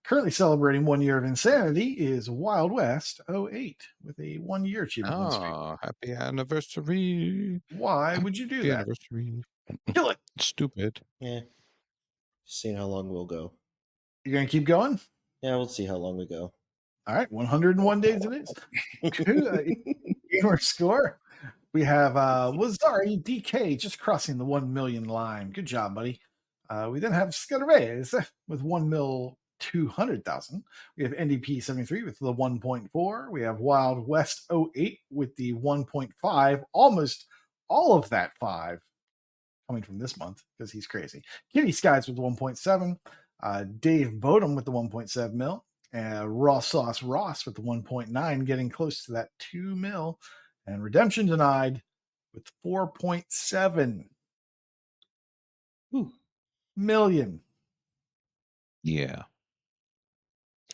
Currently celebrating 1 year of insanity is Wild West 08 with a 1 year achievement win streak. Oh, happy anniversary. Why would you do Happy that? anniversary. Kill it. Stupid. Yeah. Seeing how long we'll go. You're going to keep going? Yeah, we'll see how long we go. All right, 101 days it is. Gamer score. We have Wazari DK just crossing the 1 million line. Good job, buddy. We then have Scudderways with 1,200,000. We have NDP 73 with the 1.4. We have Wild West 08 with the 1.5. Almost all of that 5 coming from this month because he's crazy. Kitty Skies with 1.7. Dave Bodum with the 1.7 mil. Raw Sauce Ross with the 1.9, getting close to that 2 mil. And Redemption Denied with 4.7 million. Yeah.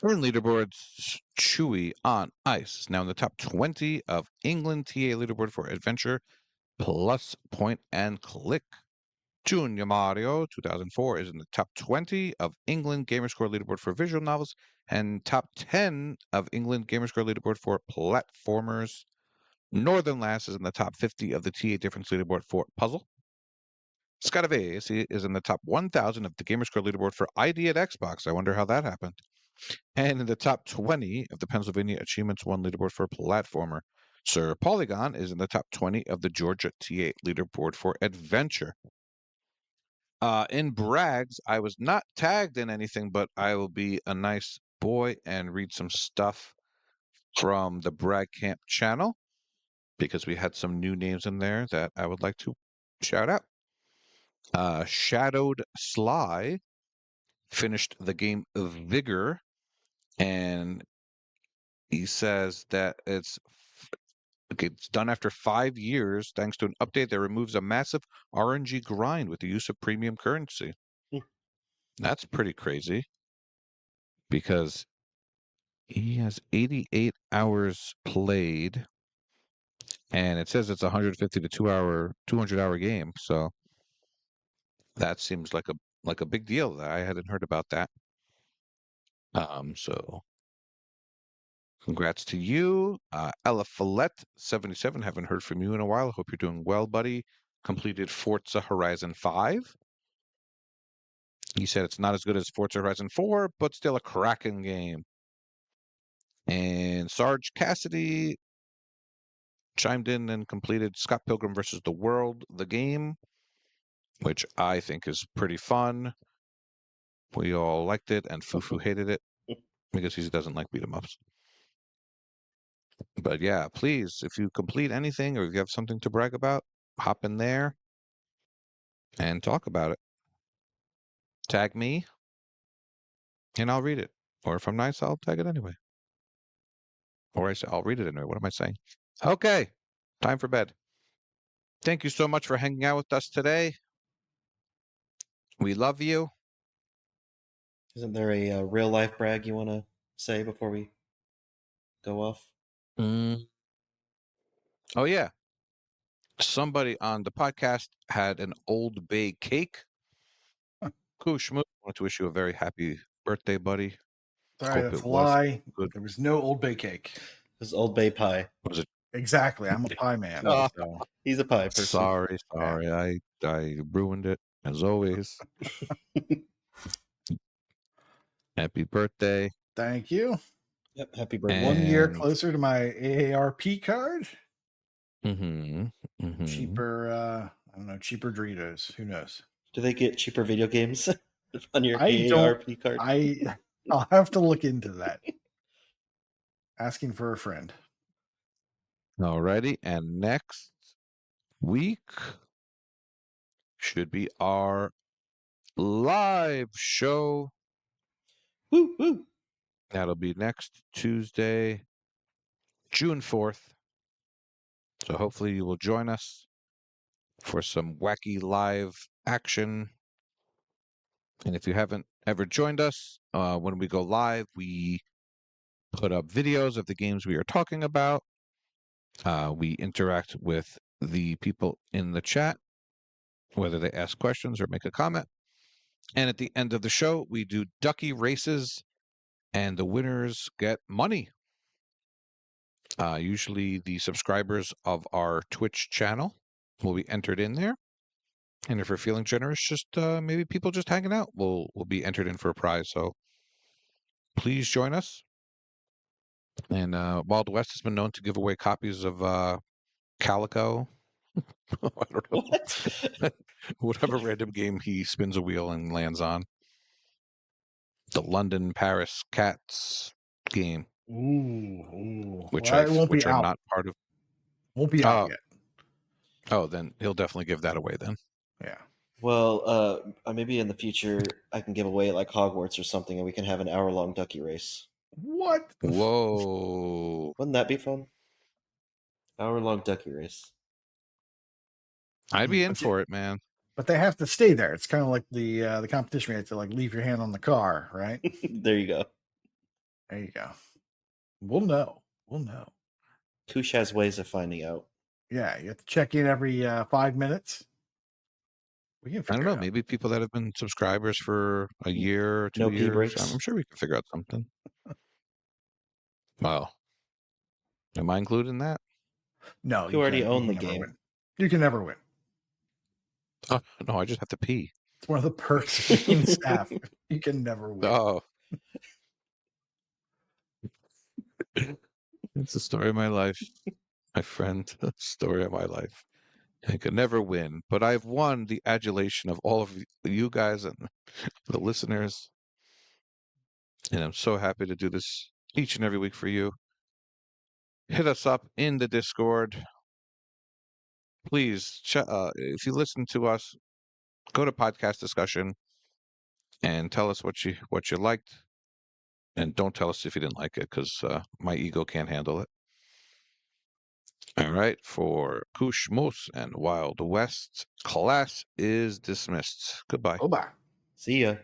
Current leaderboards, Chewy on Ice is now in the top 20 of England TA leaderboard for adventure plus point and click. Junior Mario 2004 is in the top 20 of England Gamerscore leaderboard for visual novels and top 10 of England Gamerscore leaderboard for platformers. Northern Lass is in the top 50 of the TA Difference leaderboard for puzzle. Scotavese is in the top 1,000 of the Gamerscore leaderboard for ID at Xbox. I wonder how that happened. And in the top 20 of the Pennsylvania Achievements 1 leaderboard for platformer. Sir Polygon is in the top 20 of the Georgia TA leaderboard for adventure. In brags, I was not tagged in anything, but I will be a nice boy and read some stuff from the Brag Camp channel because we had some new names in there that I would like to shout out. Shadowed Sly finished the game Vigor, and he says that it's done after 5 years thanks to an update that removes a massive RNG grind with the use of premium currency. That's pretty crazy because he has 88 hours played, and it says it's 150 to 200-hour game. So that seems like a big deal. I hadn't heard about that. So congrats to you, Ella Follette 77. Haven't heard from you in a while. Hope you're doing well, buddy. Completed Forza Horizon 5. He said it's not as good as Forza Horizon 4, but still a cracking game. And Sarge Cassidy chimed in and completed Scott Pilgrim versus the World, the game, which I think is pretty fun. We all liked it, and Fufu hated it because he doesn't like beat 'em ups. But yeah, please, if you complete anything or if you have something to brag about, hop in there and talk about it. Tag me, and I'll read it. Or if I'm nice, I'll tag it anyway. Or I'll read it anyway. What am I saying? Okay, time for bed. Thank you so much for hanging out with us today. We love you. Isn't there a real life brag you want to say before we go off? Oh, yeah. Somebody on the podcast had an Old Bay cake. Cool, Schmoo. I want to wish you a very happy birthday, buddy. Sorry, Hope that's it a was lie. good. There was no Old Bay cake. This Old Bay pie. Was it? Exactly. I'm a pie man. Oh. So. He's a pie person. Sorry. I ruined it as always. Happy birthday. Thank you. Yep. Happy birthday. And- 1 year closer to my AARP card. Mm-hmm. Cheaper, I don't know, cheaper Doritos. Who knows? Do they get cheaper video games on your I don't- AARP card? I'll have to look into that. Asking for a friend. Alrighty. And next week should be our live show. Woo, woo. That'll be next Tuesday June 4th. So hopefully you will join us for some wacky live action. And if you haven't ever joined us, when we go live, we put up videos of the games we are talking about. We interact with the people in the chat, whether they ask questions or make a comment. And at the end of the show, we do ducky races, and the winners get money. Usually the subscribers of our Twitch channel will be entered in there. And if we're feeling generous, just maybe people just hanging out will be entered in for a prize. So please join us. And Wild West has been known to give away copies of Calico. I don't know. What? Whatever random game he spins a wheel and lands on. The London Paris Cats game, Ooh. which Well, it won't which be are out. not part of. Won't be out yet. Oh, then he'll definitely give that away then. Yeah. Well, maybe in the future I can give away like Hogwarts or something, and we can have an hour-long ducky race. What? Whoa. Wouldn't that be fun? Hour-long ducky race. I'd be in But for it, man. But they have to stay there. It's kind of like the competition. You have to like leave your hand on the car, right? There you go. There you go. We'll know. Kush has ways of finding out. Yeah, you have to check in every 5 minutes. We can I figure don't know. it out. Maybe people that have been subscribers for a year or 2 No pee years. breaks. I'm sure we can figure out something. Well, am I included in that? No, You already own the can never game. win. You can never win. Oh, no, I just have to pee. It's one of the perks of being staff. You can never win. Oh. It's the story of my life, my friend. The story of my life. I could never win, but I've won the adulation of all of you guys and the listeners. And I'm so happy to do this each and every week for you. Hit us up in the Discord. Please, if you listen to us, go to Podcast Discussion and tell us what you liked. And don't tell us if you didn't like it, because my ego can't handle it. All right, for Kush Moose and Wild West, class is dismissed. Goodbye. Oh, bye. See ya.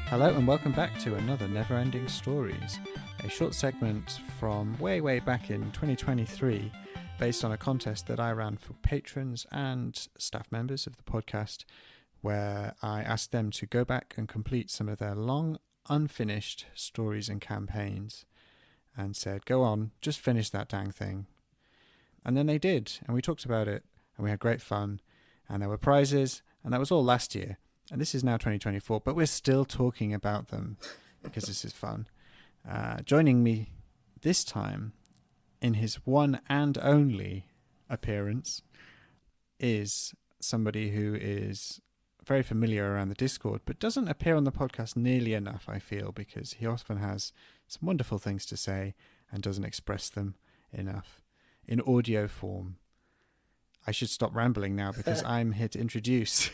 Hello and welcome back to another Neverending Stories, a short segment from way back in 2023 based on a contest that I ran for patrons and staff members of the podcast, where I asked them to go back and complete some of their long unfinished stories and campaigns and said, go on, just finish that dang thing. And then they did, and we talked about it, and we had great fun, and there were prizes, and that was all last year. And this is now 2024, but we're still talking about them because this is fun. Joining me this time in his one and only appearance is somebody who is very familiar around the Discord, but doesn't appear on the podcast nearly enough, I feel, because he often has some wonderful things to say and doesn't express them enough in audio form. I should stop rambling now because I'm here to introduce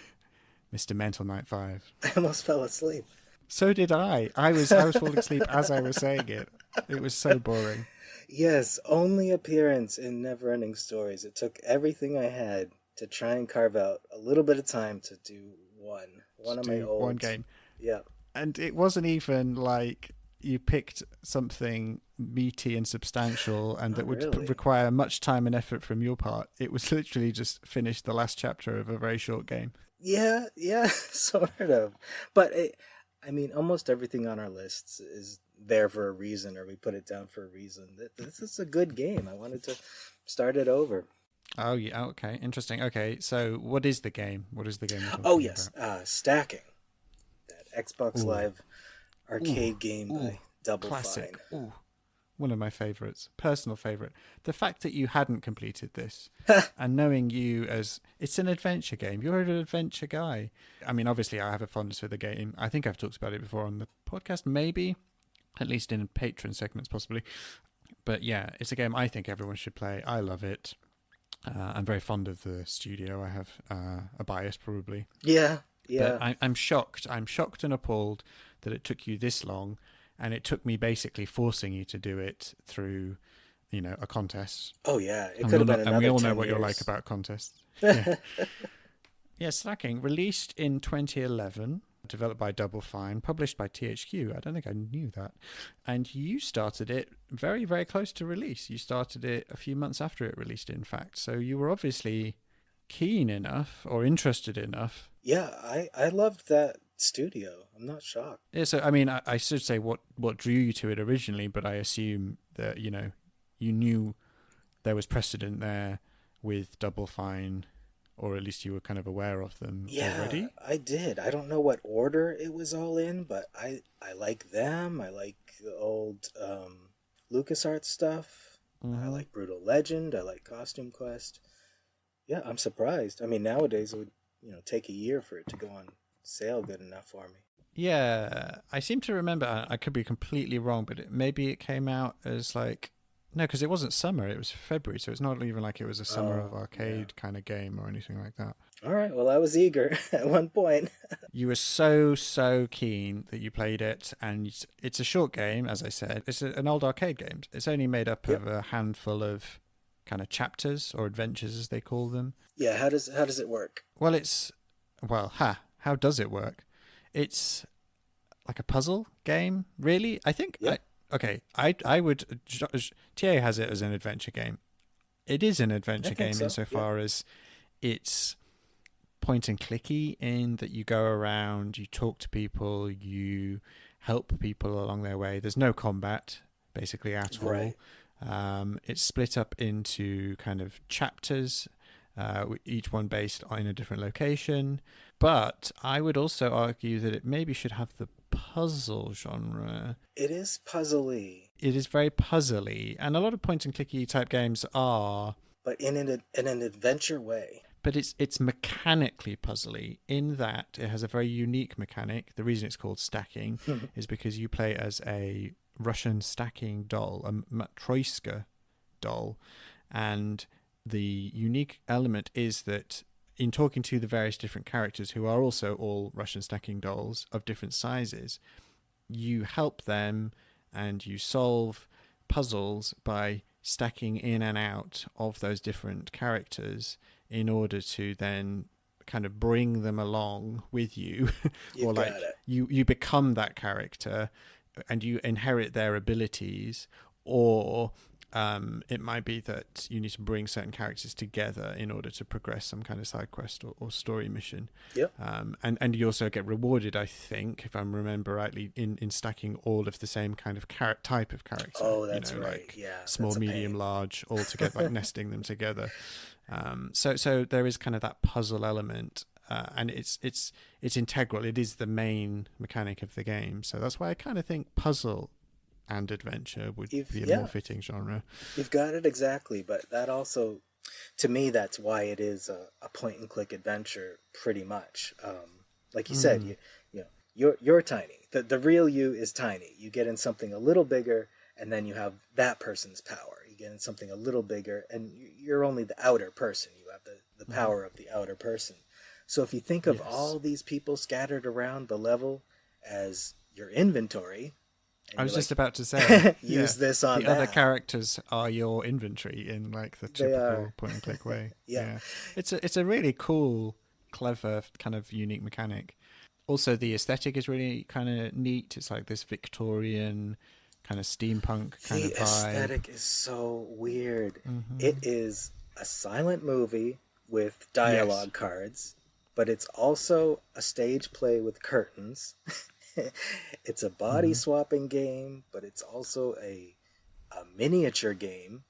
Mr. Mental Night 5. I almost fell asleep. So did I. I was falling asleep as I was saying it. It was so boring. Yes, only appearance in Neverending Stories. It took everything I had to try and carve out a little bit of time to do one of my old... one game. Yeah. And it wasn't even like you picked something meaty and substantial and that would really? require much time and effort from your part. It was literally just finish the last chapter of a very short game. Yeah, sort of. But, almost everything on our lists is there for a reason, or we put it down for a reason. This is a good game. I wanted to start it over. Oh yeah. Okay. Interesting. Okay. So what is the game? What is the game you're talking Oh yes, about? Stacking, that Xbox Ooh. Live Ooh. arcade game Ooh. by Double Classic. Fine. Ooh. One of my favorites, personal favorite. The fact that you hadn't completed this, and knowing you as it's an adventure game, you're an adventure guy. I mean, obviously, I have a fondness for the game. I think I've talked about it before on the podcast, maybe, at least in patron segments, possibly. But yeah, it's a game I think everyone should play. I love it. I'm very fond of the studio. I have a bias, probably. Yeah, But yeah. I'm shocked. I'm shocked and appalled that it took you this long, and it took me basically forcing you to do it through, a contest. Oh yeah, it And could have we all been know, and another we all 10 know what years. you're like about contests. Yeah, yeah. Slacking, released in 2011, developed by Double Fine, published by THQ. I don't think I knew that. And you started it very, very close to release. You started it a few months after it released, in fact. So you were obviously keen enough or interested enough. Yeah, I loved that studio. I'm not shocked. Yeah, so I mean, I should say what drew you to it originally, but I assume that you knew there was precedent there with Double Fine, or at least you were kind of aware of them Yeah, already. I did. I don't know what order it was all in, but I like them. I like the old LucasArts stuff. I Mhm. like Brutal Legend. I like Costume Quest. Yeah, I'm surprised. I mean, nowadays it would, take a year for it to go on sale good enough for me. Yeah, I seem to remember. I could be completely wrong, but maybe it came out as like no, because it wasn't summer. It was February, so it's not even like it was a summer of Oh, arcade kind of game or anything like that. All right. Well, I was eager at one point. You were so keen that you played it, and it's a short game, as I said. It's an old arcade game. It's only made up Yep. of a handful of kind of chapters or adventures, as they call them. Yeah. How does it work? Well, how does it work? It's like a puzzle game, really. I think. Yeah. I would. TA has it as an adventure game. It is an adventure think game so, insofar as it's point and clicky in that you go around, you talk to people, you help people along their way. There's no combat basically at Right. all. It's split up into kind of chapters, each one based in a different location. But I would also argue that it maybe should have the puzzle genre. It is puzzly, It is very puzzly, and a lot of point and clicky type games are, but in an adventure way. but it's mechanically puzzly in that it has a very unique mechanic. The reason it's called stacking is because you play as a Russian stacking doll, a Matryoshka doll, and the unique element is that in talking to the various different characters who are also all Russian stacking dolls of different sizes, you help them and you solve puzzles by stacking in and out of those different characters in order to then kind of bring them along with you You've or like got it. you become that character and you inherit their abilities, or it might be that you need to bring certain characters together in order to progress some kind of side quest or story mission. Yep. And you also get rewarded, I think, if I remember rightly, in stacking all of the same kind of type of character. Oh, that's right. Like Yeah. small, that's a medium, pain. large, all together, like nesting them together. So there is kind of that puzzle element, and it's integral. It is the main mechanic of the game. So that's why I kind of think puzzle and adventure would be a more fitting genre. You've got it exactly, but that also, to me, that's why it is a point and click adventure, pretty much. Like you said, you're tiny. The real you is tiny. You get in something a little bigger, and then you have that person's power. You get in something a little bigger, and you're only the outer person. You have the power of the outer person. So if you think of all these people scattered around the level as your inventory, I was just about to say, use this on the that. other characters are your inventory in like the typical point and click way. Yeah. It's a really cool, clever, kind of unique mechanic. Also, the aesthetic is really kind of neat. It's like this Victorian kind of steampunk kind of The vibe. aesthetic is so weird. It is a silent movie with dialogue cards, but it's also a stage play with curtains. It's a body swapping game, but it's also a miniature game.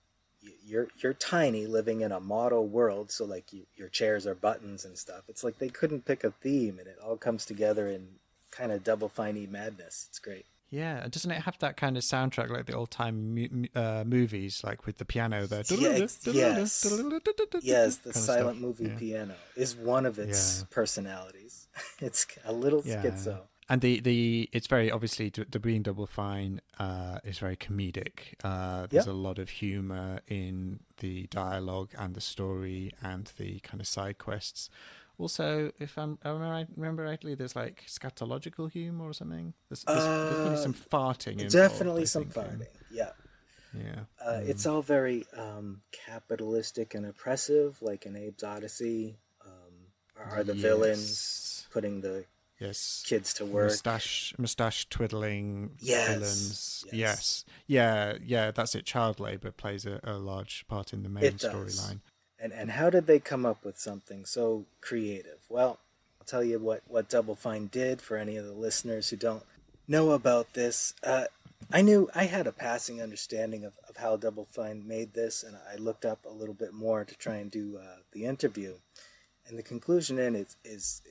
you're tiny living in a model world, so like your chairs are buttons and stuff. It's like they couldn't pick a theme, and it all comes together in kind of Double Fine madness. It's great. Yeah, and doesn't it have that kind of soundtrack like the old time movies, like with the piano there? Yes, the kind of silent stuff. movie Yeah. piano is one of its personalities. It's a little schizo. And the it's very obviously the being Double Fine is very comedic. There's a lot of humor in the dialogue and the story and the kind of side quests. Also, if I remember rightly, there's like scatological humor or something. There's definitely some farting involved. Definitely I some think, farting. Yeah. Yeah. It's all very capitalistic and oppressive, like in Abe's Odyssey. Are the villains putting the kids to work? Mustache twiddling villains. Yes. Yeah, that's it. Child labor plays a large part in the main storyline. And how did they come up with something so creative? Well, I'll tell you what Double Fine did for any of the listeners who don't know about this. I had a passing understanding of how Double Fine made this, and I looked up a little bit more to try and do the interview. And the conclusion is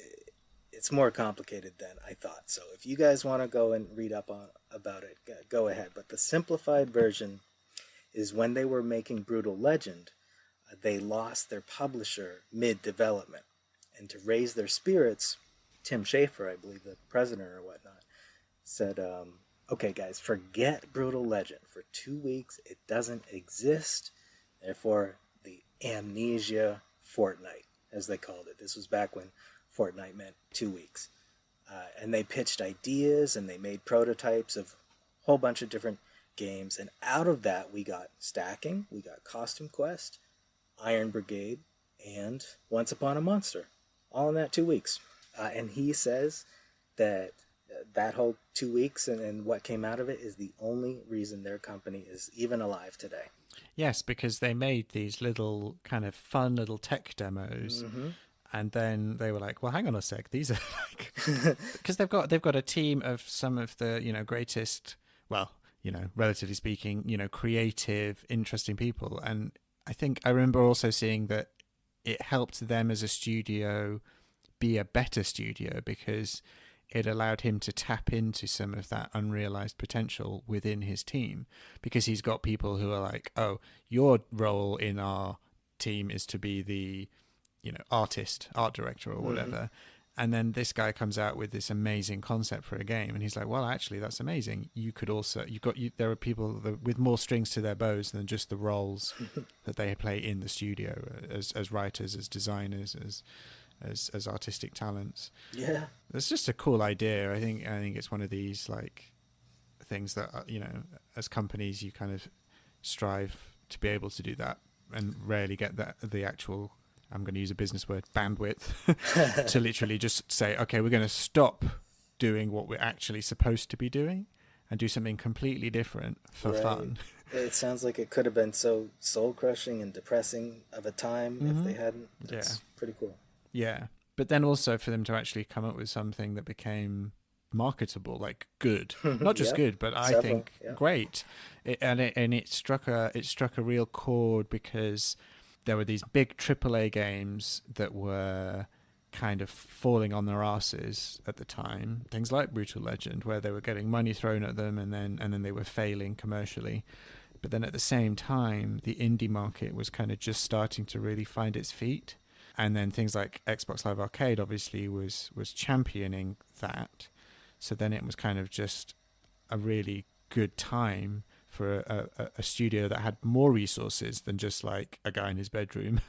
it's more complicated than I thought. So if you guys want to go and read up about it, go ahead. But the simplified version is when they were making Brutal Legend, they lost their publisher mid-development. And to raise their spirits, Tim Schafer, I believe the president or whatnot, said, okay, guys, forget Brutal Legend. For 2 weeks, it doesn't exist. Therefore, the Amnesia Fortnite, as they called it. This was back when Fortnite meant 2 weeks. And they pitched ideas, and they made prototypes of a whole bunch of different games. And out of that, we got Stacking, we got Costume Quest, Iron Brigade, and Once Upon a Monster, all in that 2 weeks. And he says that that whole 2 weeks and what came out of it is the only reason their company is even alive today. Yes, because they made these little kind of fun little tech demos, and then they were like, "Well, hang on a sec, these are like," because they've got a team of some of the greatest, well, relatively speaking, creative, interesting people, and I think I remember also seeing that it helped them as a studio be a better studio because it allowed him to tap into some of that unrealized potential within his team, because he's got people who are like, oh, your role in our team is to be the art director or whatever. And then this guy comes out with this amazing concept for a game, and he's like, well, actually, that's amazing. You could also, there are people with more strings to their bows than just the roles that they play in the studio as writers, as designers, as artistic talents. Yeah. It's just a cool idea. I think it's one of these like things that, as companies, you kind of strive to be able to do that and rarely get the actual, I'm going to use a business word, bandwidth to literally just say, okay, we're going to stop doing what we're actually supposed to be doing and do something completely different for fun. It sounds like it could have been so soul-crushing and depressing of a time if they hadn't. That's pretty cool. Yeah. But then also for them to actually come up with something that became marketable, like good, not just good, but I think great. It struck a real chord because there were these big AAA games that were kind of falling on their asses at the time. Things like Brutal Legend, where they were getting money thrown at them and then they were failing commercially. But then at the same time, the indie market was kind of just starting to really find its feet. And then things like Xbox Live Arcade obviously was championing that. So then it was kind of just a really good time for a studio that had more resources than just like a guy in his bedroom.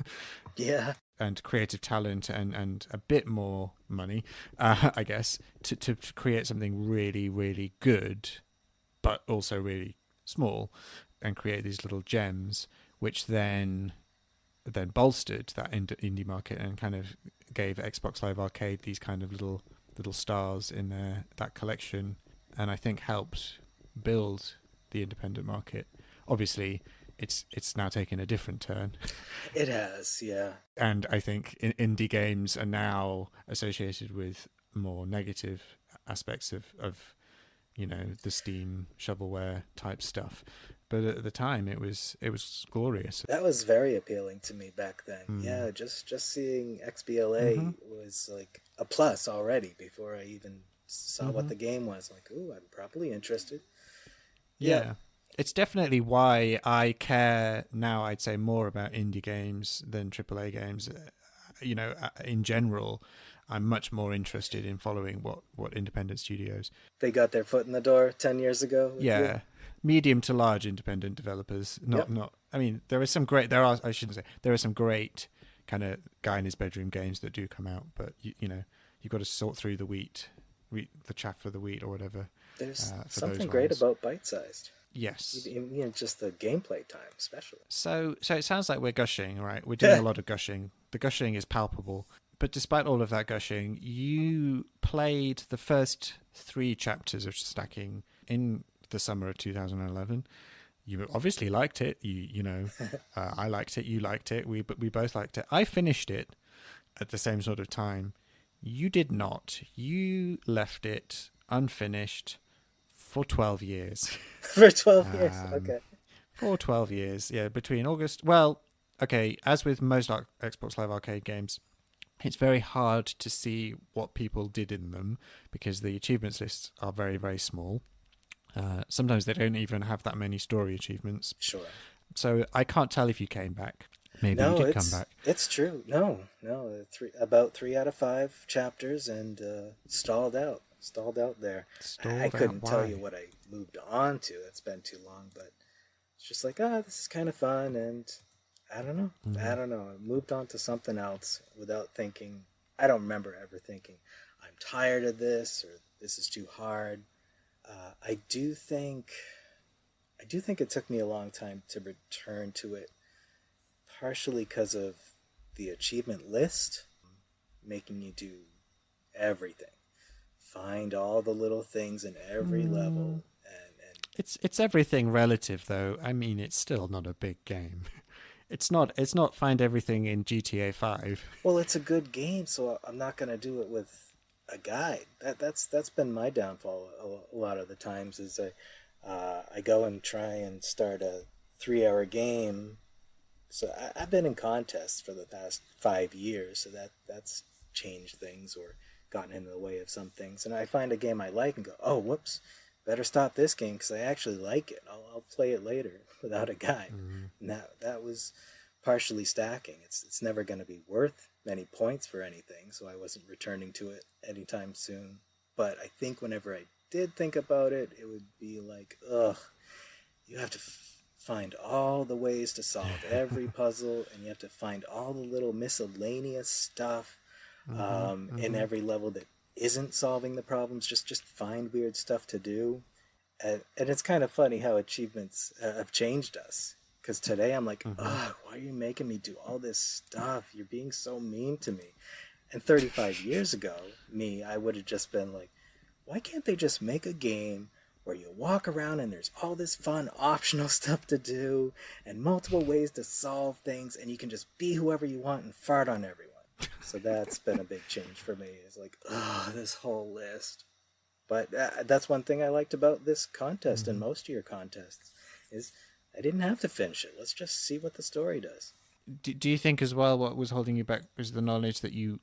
Yeah. And creative talent and a bit more money, I guess, to create something really, really good, but also really small, and create these little gems, which then bolstered that indie market and kind of gave Xbox Live Arcade these kind of little stars in that collection, and I think helped build the independent market. Obviously, it's now taken a different turn. It has, yeah. And I think indie games are now associated with more negative aspects of you know, the Steam shovelware type stuff. But at the time, it was glorious. That was very appealing to me back then. Mm. Yeah, just seeing XBLA was like a plus already before I even saw what the game was. Like, ooh, I'm probably interested. Yeah. It's definitely why I care now, I'd say, more about indie games than AAA games. You know, in general, I'm much more interested in following what independent studios. They got their foot in the door 10 years ago. Yeah. Medium to large independent developers. Not. I mean, there are some great kind of guy in his bedroom games that do come out, but you know, you've got to sort through the the chaff for the wheat or whatever. There's for something those great ones. about bite-sized. Yes. You know, just the gameplay time, especially. So it sounds like we're gushing, right? We're doing a lot of gushing. The gushing is palpable. But despite all of that gushing, you played the first 3 chapters of Stacking in the summer of 2011. You obviously liked it. You know, I liked it. You liked it. We both liked it. I finished it at the same sort of time. You did not. You left it unfinished for 12 years. For 12 years, okay. For 12 years, yeah, between August. Well, okay, as with most Xbox Live Arcade games, it's very hard to see what people did in them because the achievements lists are very, very small. Sometimes they don't even have that many story achievements. Sure. So I can't tell if you came back. Maybe No, you did come back. it's true. No. About 3 out of 5 chapters and stalled out there. I couldn't tell you what I moved on to. It's been too long, but it's just like, this is kind of fun, and I don't know. I moved on to something else without thinking. I don't remember ever thinking, I'm tired of this, or this is too hard. I do think it took me a long time to return to it, partially because of the achievement list making you do everything. Find all the little things in every level, and It's everything relative, though. I mean, it's still not a big game. It's not find everything in GTA 5. well, it's a good game, so I'm not gonna do it with a guide. That's been my downfall a lot of the times. Is I go and try and start a 3-hour game. So I've been in contests for the past 5 years, so that's changed things or gotten in the way of some things. And I find a game I like and go, oh, whoops, better stop this game because I actually like it. I'll play it later without a guide. And that was partially Stacking. It's never going to be worth many points for anything, so I wasn't returning to it anytime soon. But I think whenever I did think about it, it would be like, ugh, you have to find all the ways to solve every puzzle, and you have to find all the little miscellaneous stuff in every level that isn't solving the problems. Just find weird stuff to do. And it's kind of funny how achievements have changed us. Because today I'm like, ugh, why are you making me do all this stuff? You're being so mean to me. And 35 years ago, I would have just been like, why can't they just make a game where you walk around and there's all this fun optional stuff to do and multiple ways to solve things, and you can just be whoever you want and fart on everyone. So that's been a big change for me. It's like, this whole list. But that's one thing I liked about this contest and most of your contests is I didn't have to finish it. Let's just see what the story does. Do you think as well what was holding you back was the knowledge that you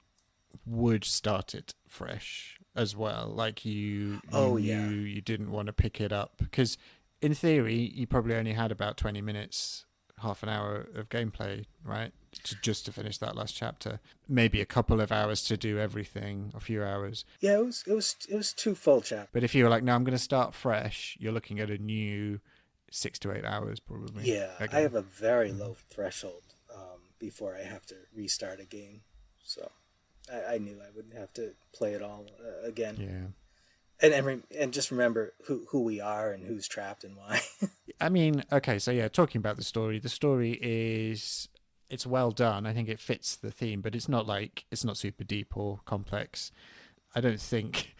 would start it fresh as well? Like you knew you didn't want to pick it up because in theory you probably only had about 20 minutes, half an hour of gameplay, right? To finish that last chapter. Maybe a couple of hours to do everything, a few hours. Yeah, it was 2 full chapters. But if you were like, no, I'm going to start fresh, you're looking at a new 6 to 8 hours probably. Yeah, I have a very low threshold before I have to restart a game. So I knew I wouldn't have to play it all again. Yeah. And just remember who we are and who's trapped and why. I mean, okay, so yeah, talking about the story is it's well done. I think it fits the theme, but it's not super deep or complex. I don't think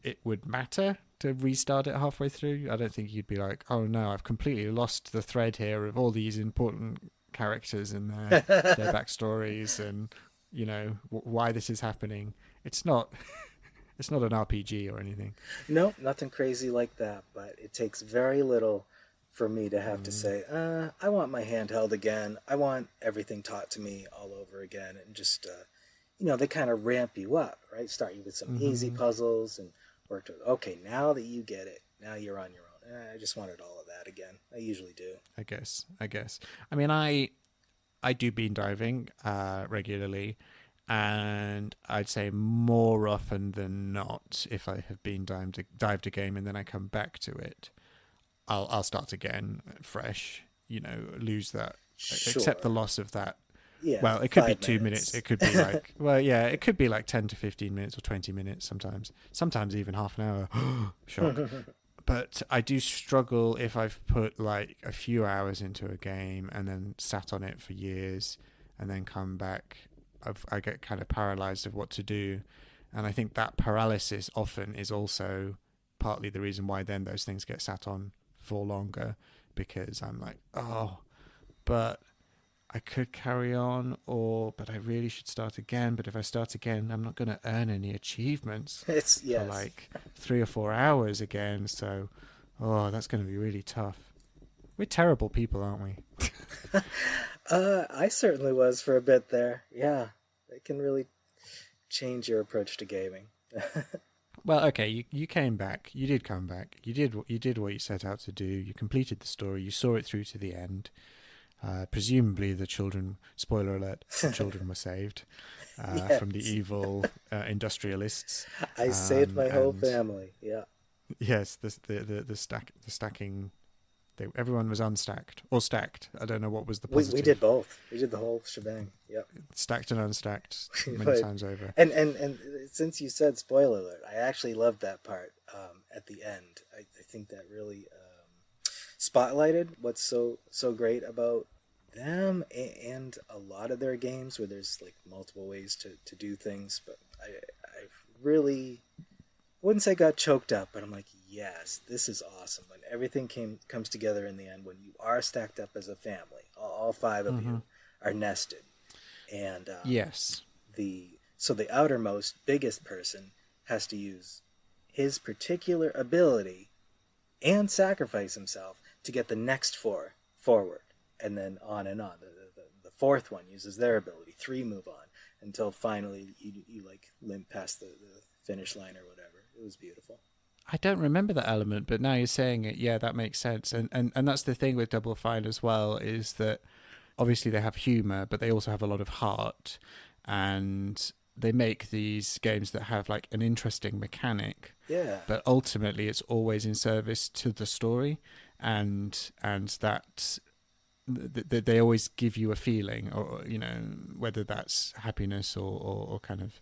it would matter to restart it halfway through. I don't think you'd be like, oh no, I've completely lost the thread here of all these important characters and their backstories and, you know, why this is happening. It's not It's not an RPG or anything. No, nothing crazy like that, but it takes very little for me to have to say, I want my handheld again. I want everything taught to me all over again. And just, they kind of ramp you up, right? Start you with some easy puzzles and work to, okay, now that you get it, now you're on your own. I just wanted all of that again. I usually do. I guess. I mean, I do bean diving regularly, and I'd say more often than not, if I have been dived a game and then I come back to it, I'll start again fresh. Lose that, accept the loss of that. Yeah. Well, it could be 5 2 minutes. It could be like, it could be like 10 to 15 minutes or 20 minutes sometimes. Sometimes even half an hour. Shock. But I do struggle if I've put like a few hours into a game and then sat on it for years and then come back. I get kind of paralyzed of what to do. And I think that paralysis often is also partly the reason why then those things get sat on for longer, because I'm like, but I could carry on, but I really should start again. But if I start again, I'm not going to earn any achievements for like 3 or 4 hours again. So, that's going to be really tough. We're terrible people, aren't we? I certainly was for a bit there. Yeah, it can really change your approach to gaming. Well, okay, you came back. You did come back. You did what you set out to do. You completed the story. You saw it through to the end. Presumably the children, spoiler alert, the children were saved from the evil industrialists. I saved my whole family. Yeah. Yes, the stacking. Everyone was unstacked or stacked. I don't know what was the positive. We did both. We did the whole shebang. Yep. Stacked and unstacked many times over. And since you said spoiler alert, I actually loved that part at the end. I think that really spotlighted what's so great about them and a lot of their games, where there's like multiple ways to do things. But I really wouldn't say got choked up, but I'm like, yes, this is awesome. When everything comes together in the end, when you are stacked up as a family, all 5 of you are nested, and yes, the outermost biggest person has to use his particular ability and sacrifice himself to get the next 4 forward, and then on and on. The 4th one uses their ability, 3 move on, until finally you like limp past the finish line or whatever. It was beautiful. I don't remember that element, but now you're saying it, yeah, that makes sense. And that's the thing with Double Fine as well, is that obviously they have humor, but they also have a lot of heart, and they make these games that have like an interesting mechanic. Yeah. But ultimately it's always in service to the story, and that they always give you a feeling, or whether that's happiness or kind of,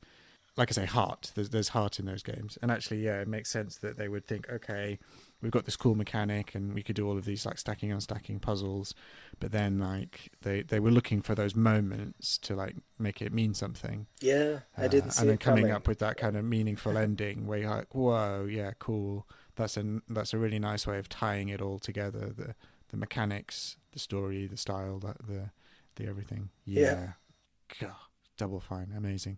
like I say, heart. There's heart in those games. And actually, yeah, it makes sense that they would think, okay, we've got this cool mechanic and we could do all of these like stacking unstacking puzzles, but then like they were looking for those moments to like make it mean something. Yeah, I didn't see and then it coming coming. up with that kind of meaningful ending where you're like, whoa, yeah, cool. That's a really nice way of tying it all together. The mechanics, the story, the style, the everything. Yeah. God, Double Fine, amazing.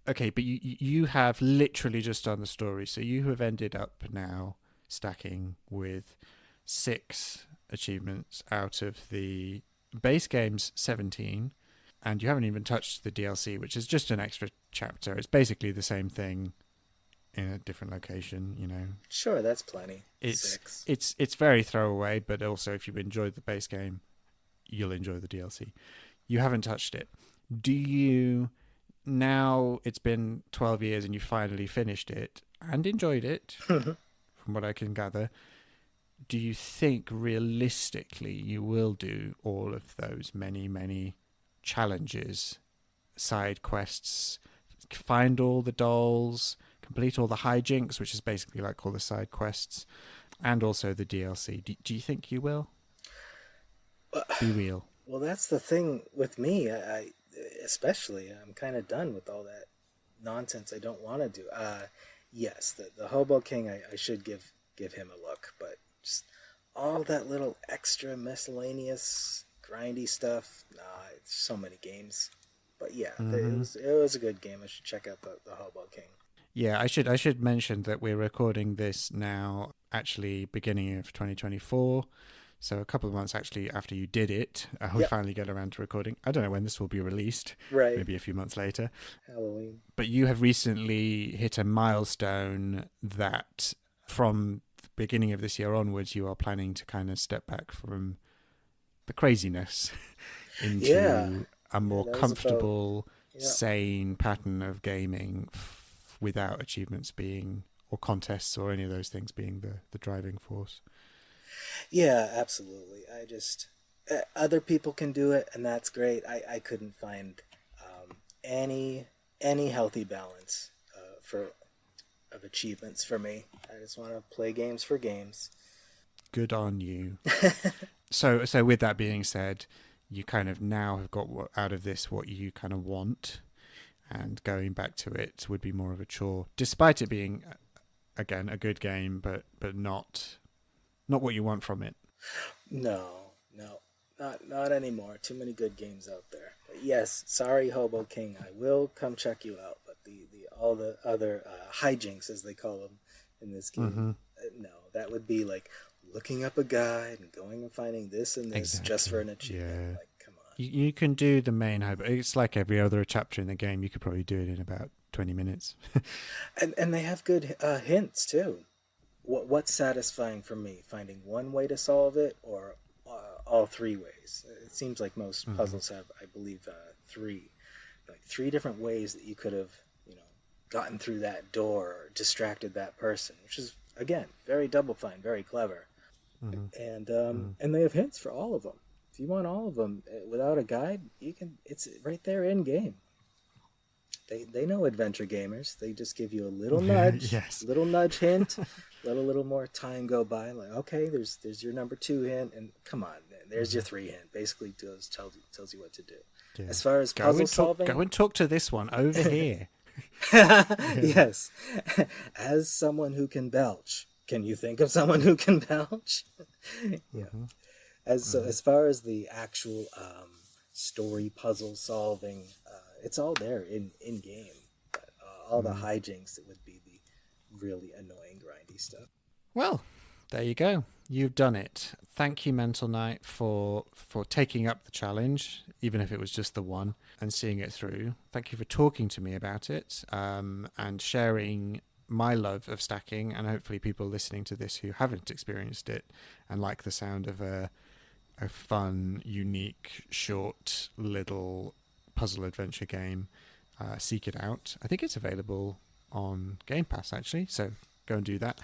Okay, but you have literally just done the story, so you have ended up now stacking with 6 achievements out of the base game's 17, and you haven't even touched the DLC, which is just an extra chapter. It's basically the same thing in a different location, Sure, that's plenty. It's 6. it's very throwaway, but also if you enjoyed the base game, you'll enjoy the DLC. You haven't touched it. Do you? Now it's been 12 years and you finally finished it and enjoyed it, from what I can gather. Do you think realistically you will do all of those many, many challenges, side quests, find all the dolls, complete all the hijinks, which is basically like all the side quests, and also the DLC? Do you think you will? Be real. Well, that's the thing with me. I especially, I'm kind of done with all that nonsense I don't want to do. Yes, the Hobo King, I should give him a look, but just all that little extra miscellaneous grindy stuff. It's so many games. But yeah, it was a good game. I should check out the Hobo King. Yeah, I should mention that we're recording this now, actually beginning of 2024. So a couple of months actually after you did it, we Yep. finally get around to recording. I don't know when this will be released, Right. maybe a few months later. Halloween. But you have recently hit a milestone that from the beginning of this year onwards, you are planning to kind of step back from the craziness into Yeah. a more that was comfortable, Yeah. sane pattern of gaming without achievements being, or contests or any of those things being the driving force. Yeah, absolutely. I just other people can do it, and that's great. I couldn't find any healthy balance for of achievements for me. I just want to play games for games. Good on you. So with that being said, you kind of now have got out of this what you kind of want, and going back to it would be more of a chore, despite it being, again, a good game, but not what you want from it. No, not anymore. Too many good games out there. But yes, sorry, Hobo King. I will come check you out. But the all the other hijinks, as they call them in this game, no, that would be like looking up a guide and going and finding this and this just for an achievement. Yeah. Like, come on. You can do the main hobo. It's like every other chapter in the game. You could probably do it in about 20 minutes. And they have good hints too. What's satisfying for me? Finding one way to solve it, or all three ways? It seems like most puzzles have, I believe, three different ways that you could have, gotten through that door or distracted that person, which is again very Double Fine, very clever. And they have hints for all of them. If you want all of them without a guide, you can. It's right there in game. They know adventure gamers. They just give you a little nudge, Yes. little nudge hint, let a little more time go by. Like, okay, there's your number 2 hint, and come on, there's your 3 hint. Basically, tells you what to do. Yeah. As far as Go puzzle and solving, Go and talk to this one over here. yes. As someone who can belch, can you think of someone who can belch? Yeah. As far as the actual story puzzle solving, it's all there in game. But all the hijinks, it would be the really annoying grindy stuff. Well, there you go. You've done it. Thank you, Mental Knight, for taking up the challenge, even if it was just the one, and seeing it through. Thank you for talking to me about it, and sharing my love of stacking, and hopefully people listening to this who haven't experienced it and like the sound of a fun, unique, short, little puzzle adventure game, seek it out. I think it's available on Game Pass, actually, so go and do that.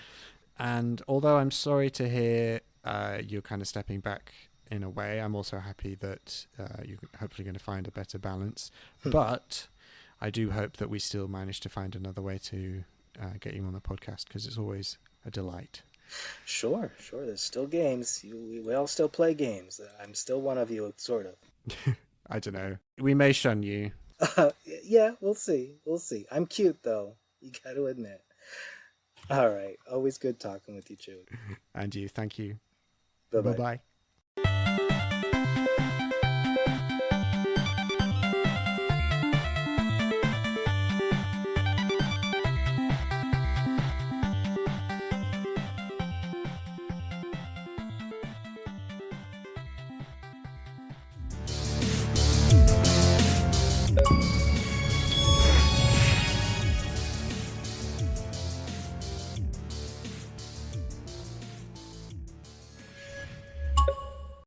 And although I'm sorry to hear you're kind of stepping back in a way, I'm also happy that you're hopefully going to find a better balance. But I do hope that we still manage to find another way to get you on the podcast, because it's always a delight. Sure. There's still games. We all still play games. I'm still one of you, sort of. I don't know. We may shun you. Yeah, we'll see. I'm cute, though. You got to admit. All right. Always good talking with you, Chewy. And you. Thank you. Bye-bye. Bye-bye.